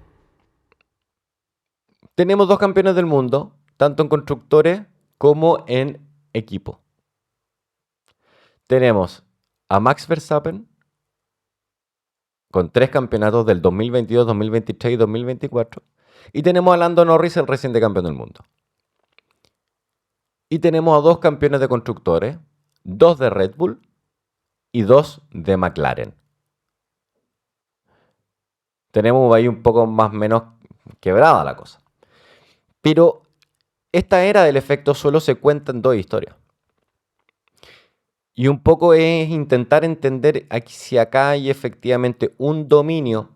tenemos 2 campeones del mundo, tanto en constructores como en equipo. Tenemos a Max Verstappen con 3 campeonatos del 2022, 2023 y 2024. Y tenemos a Lando Norris, el reciente campeón del mundo. Y tenemos a 2 campeones de constructores, 2 de Red Bull y 2 de McLaren. Tenemos ahí un poco más o menos quebrada la cosa. Pero esta era del efecto suelo se cuenta en 2 historias. Y un poco es intentar entender si acá hay efectivamente un dominio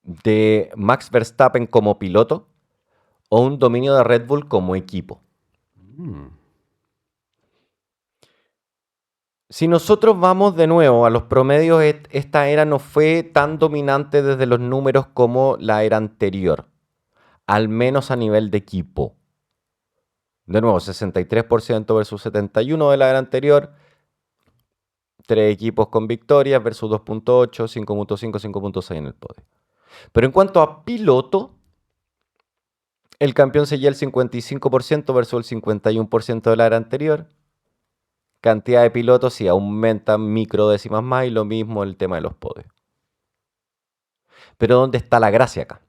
de Max Verstappen como piloto o un dominio de Red Bull como equipo. Si nosotros vamos de nuevo a los promedios, esta era no fue tan dominante desde los números como la era anterior, al menos a nivel de equipo. De nuevo, 63% versus 71% de la era anterior, 3 equipos con victorias versus 2.8, 5.5, 5.6 en el podio. Pero en cuanto a piloto, el campeón seguía el 55% versus el 51% de la era anterior. Cantidad de pilotos y aumentan microdécimas más y lo mismo el tema de los podios. Pero ¿dónde está la gracia acá?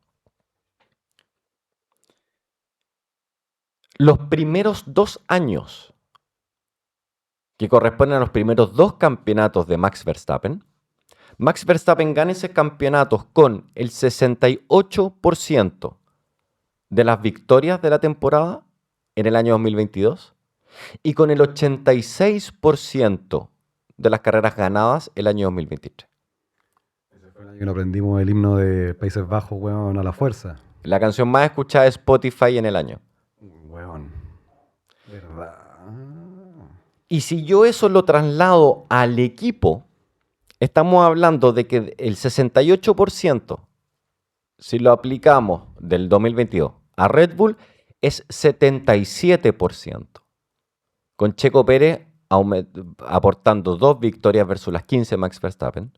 Los primeros 2 años, que corresponden a los primeros 2 campeonatos de Max Verstappen gana esos campeonatos con el 68% de las victorias de la temporada en el año 2022 y con el 86% de las carreras ganadas el año 2023. Ese fue el año que nos aprendimos el himno de Países Bajos, weón, a la fuerza. La canción más escuchada de Spotify en el año. Weón. ¿Verdad? Y si yo eso lo traslado al equipo, estamos hablando de que el 68%, si lo aplicamos del 2022 a Red Bull, es 77%. Con Checo Pérez aportando 2 victorias versus las 15 Max Verstappen.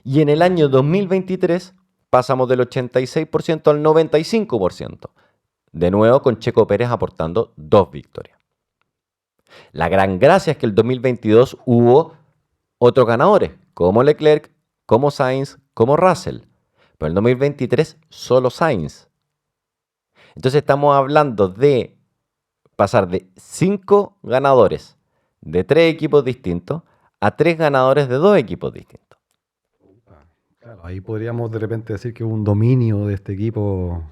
Y en el año 2023 pasamos del 86% al 95%. De nuevo con Checo Pérez aportando 2 victorias. La gran gracia es que el 2022 hubo otros ganadores, como Leclerc, como Sainz, como Russell. Pero en el 2023 solo Sainz. Entonces estamos hablando de pasar de 5 ganadores de 3 equipos distintos a 3 ganadores de 2 equipos distintos. Claro, ahí podríamos de repente decir que hubo un dominio de este equipo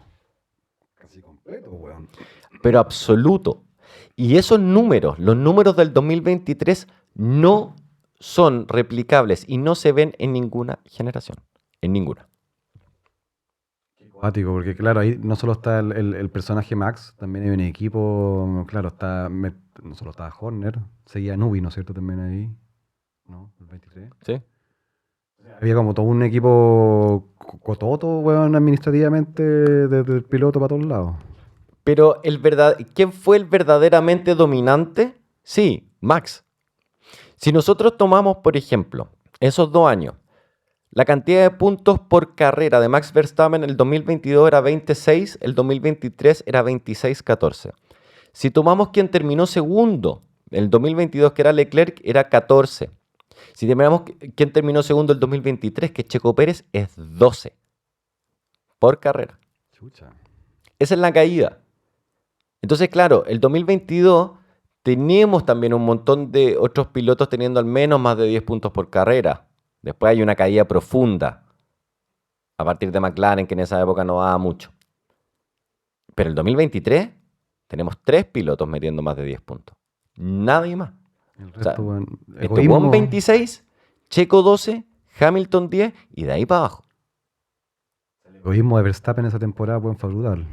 casi completo, weón. Pero absoluto. Y esos números, los números del 2023, no son replicables y no se ven en ninguna generación. En ninguna. Cuático, porque claro, ahí no solo está el personaje Max, también hay un equipo, claro, no solo estaba Horner, seguía Nubi, ¿no es cierto? También ahí, ¿no? El 23. ¿Sí? Había como todo un equipo cototo, weón, administrativamente, desde el piloto para todos lados. Pero ¿quién fue el verdaderamente dominante? Sí, Max. Si nosotros tomamos, por ejemplo, esos 2 años, la cantidad de puntos por carrera de Max Verstappen en el 2022 era 26, el 2023 era 26-14. Si tomamos quien terminó segundo, el 2022 que era Leclerc, era 14. Si terminamos quien terminó segundo el 2023, que es Checo Pérez, es 12 por carrera. Chucha. Esa es la caída. Entonces, claro, el 2022 teníamos también un montón de otros pilotos teniendo al menos más de 10 puntos por carrera. Después hay una caída profunda a partir de McLaren, que en esa época no daba mucho. Pero el 2023 tenemos 3 pilotos metiendo más de 10 puntos. Nadie más. El O sea, resto, weón, Esteban 26, Checo 12, Hamilton 10 y de ahí para abajo. el egoísmo de Verstappen esa temporada, weón, fue brutal.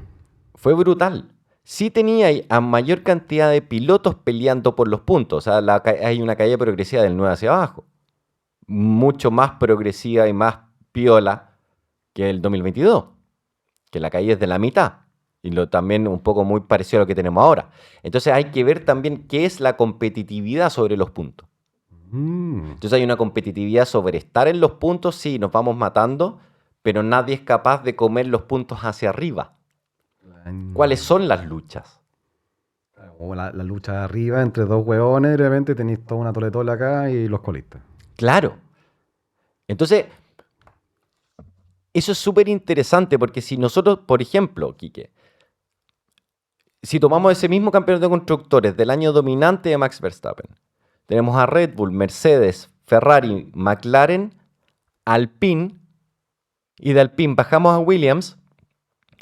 Fue brutal. Sí tenía ahí a mayor cantidad de pilotos peleando por los puntos. O sea, hay una caída progresiva del 9 hacia abajo. Mucho más progresiva y más piola que el 2022. Que la caída es de la mitad. Y también un poco muy parecido a lo que tenemos ahora. Entonces hay que ver también qué es la competitividad sobre los puntos. Entonces hay una competitividad sobre estar en los puntos, sí, nos vamos matando, pero nadie es capaz de comer los puntos hacia arriba. ¿Cuáles son las luchas? O la lucha de arriba entre dos hueones, de repente tenéis toda una toletola acá y los colistas. Claro. Entonces, eso es súper interesante porque si nosotros, por ejemplo, Quique, si tomamos ese mismo campeonato de constructores del año dominante de Max Verstappen, tenemos a Red Bull, Mercedes, Ferrari, McLaren, Alpine, y de Alpine bajamos a Williams,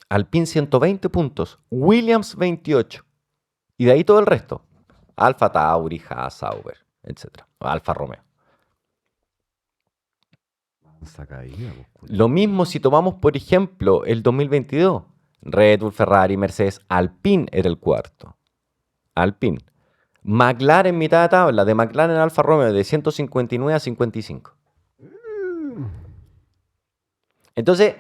Alpine 120 puntos, Williams 28, y de ahí todo el resto, Alfa Tauri, Haas, Sauber, etc. Alfa Romeo. Lo mismo si tomamos, por ejemplo, el 2022. Red Bull, Ferrari, Mercedes, Alpine era el cuarto. Alpine. McLaren mitad de tabla, de McLaren Alfa Romeo, de 159 a 55. Entonces,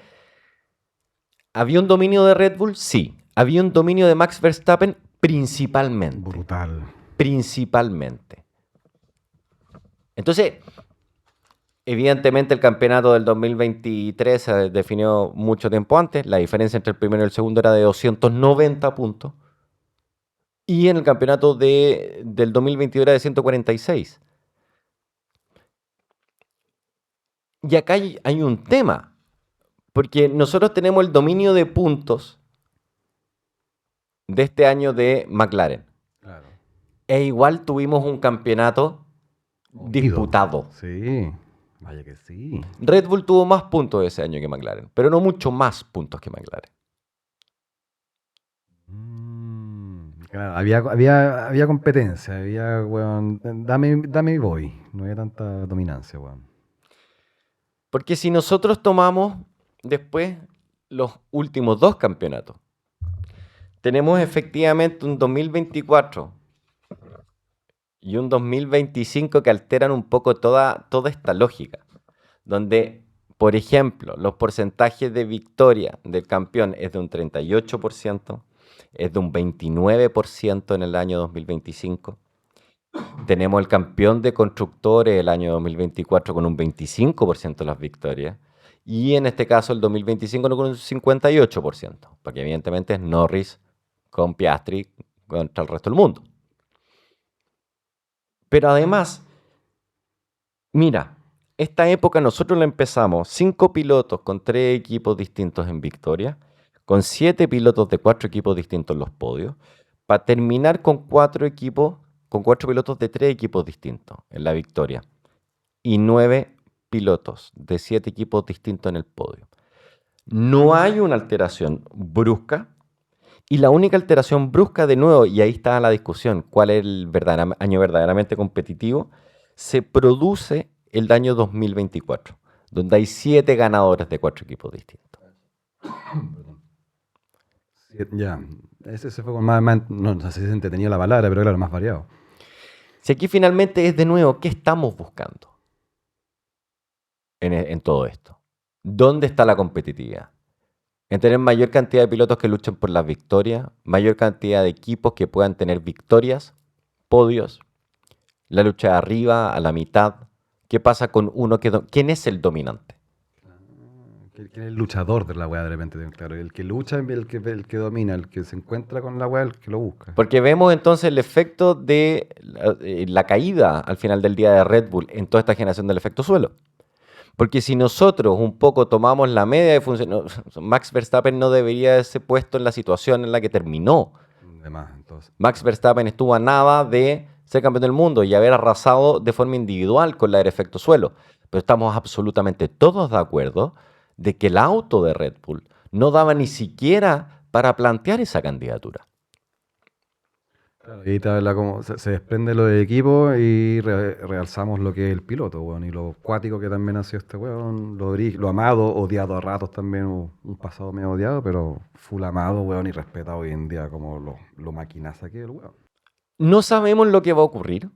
¿había un dominio de Red Bull? Sí. ¿Había un dominio de Max Verstappen? Principalmente. Brutal. Principalmente. Entonces, evidentemente el campeonato del 2023 se definió mucho tiempo antes. La diferencia entre el primero y el segundo era de 290 puntos. Y en el campeonato del 2022 era de 146. Y acá hay un tema. Porque nosotros tenemos el dominio de puntos de este año de McLaren. Claro. E igual tuvimos un campeonato disputado. Sí, vaya que sí. Red Bull tuvo más puntos ese año que McLaren, pero no mucho más puntos que McLaren. Claro, había competencia, había, weón, dame y voy. No había tanta dominancia, weón. Porque si nosotros tomamos después los últimos 2 campeonatos, tenemos efectivamente un 2024 y un 2025 que alteran un poco toda esta lógica, donde, por ejemplo, los porcentajes de victoria del campeón es de un 38%, es de un 29% en el año 2025. Tenemos el campeón de constructores el año 2024 con un 25% de las victorias. Y en este caso el 2025 con un 58%, porque evidentemente es Norris con Piastri contra el resto del mundo. Pero además, mira, esta época nosotros la empezamos 5 pilotos con 3 equipos distintos en victoria, con 7 pilotos de 4 equipos distintos en los podios, para terminar con 4 pilotos de 3 equipos distintos en la victoria y 9 pilotos de 7 equipos distintos en el podio. No hay una alteración brusca, y la única alteración brusca, de nuevo, y ahí está la discusión, cuál es el año verdaderamente competitivo, se produce el año 2024, donde hay 7 ganadores de 4 equipos distintos. Ya, ese fue con más, no sé si se entendió la palabra, pero claro, más variado. Si aquí finalmente es de nuevo, ¿qué estamos buscando en todo esto? ¿Dónde está la competitividad? En tener mayor cantidad de pilotos que luchen por las victorias, mayor cantidad de equipos que puedan tener victorias, podios, la lucha de arriba, a la mitad. ¿Qué pasa con uno ¿Quién es el dominante? ¿Quién es el luchador de la weá de repente? Claro, el que lucha, el que domina, el que se encuentra con la weá, el que lo busca. Porque vemos entonces el efecto de la caída al final del día de Red Bull en toda esta generación del efecto suelo. Porque si nosotros un poco tomamos la media de función, Max Verstappen no debería haberse puesto en la situación en la que terminó. Max Verstappen estuvo a nada de ser campeón del mundo y haber arrasado de forma individual con la del efecto suelo. pero estamos absolutamente todos de acuerdo de que el auto de Red Bull no daba ni siquiera para plantear esa candidatura. Claro, y ahí te habla como se desprende lo del equipo y realzamos lo que es el piloto, weón, y lo cuático que también ha sido este weón, lo amado, odiado a ratos también, un pasado medio odiado, pero full amado, weón, y respetado hoy en día como lo maquinaza que es el weón. No sabemos lo que va a ocurrir.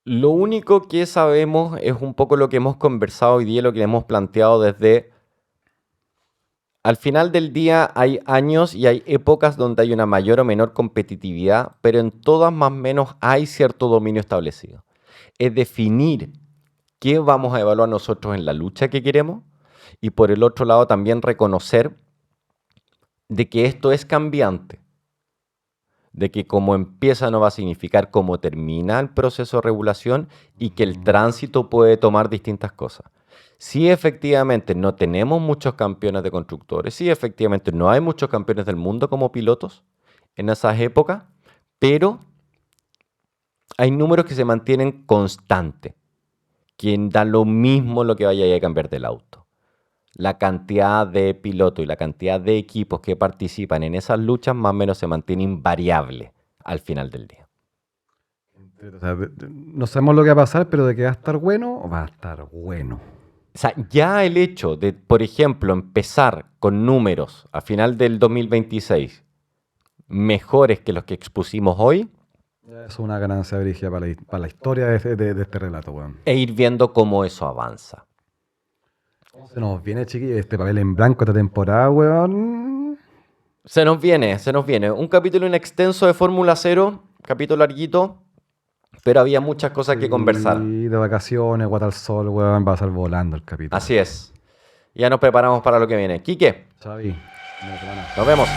Lo único que sabemos es un poco lo que hemos conversado hoy día, lo que hemos planteado desde... Al final del día hay años y hay épocas donde hay una mayor o menor competitividad, pero en todas más o menos hay cierto dominio establecido. Es definir qué vamos a evaluar nosotros en la lucha que queremos y por el otro lado también reconocer de que esto es cambiante, de que como empieza no va a significar cómo termina el proceso de regulación y que el tránsito puede tomar distintas cosas. Sí, efectivamente, no tenemos muchos campeones de constructores, sí, efectivamente, no hay muchos campeones del mundo como pilotos en esas épocas, pero hay números que se mantienen constantes, que da lo mismo lo que vaya a cambiar del auto. La cantidad de pilotos y la cantidad de equipos que participan en esas luchas más o menos se mantiene invariable al final del día. O sea, no sabemos lo que va a pasar, pero de que va a estar bueno, va a estar bueno. O sea, ya el hecho de, por ejemplo, empezar con números a final del 2026 mejores que los que expusimos hoy Es una ganancia brígida para la historia de este relato, weón. e ir viendo cómo eso avanza. Se nos viene, chiqui, este papel en blanco esta temporada, weón. Se nos viene. Un capítulo inextenso de Fórmula 0, capítulo larguito, pero había muchas cosas que conversar. Y de vacaciones, guata al sol, weón, va a estar volando el capítulo. Así es. Ya nos preparamos para lo que viene. Quique, Xavi, nos vemos.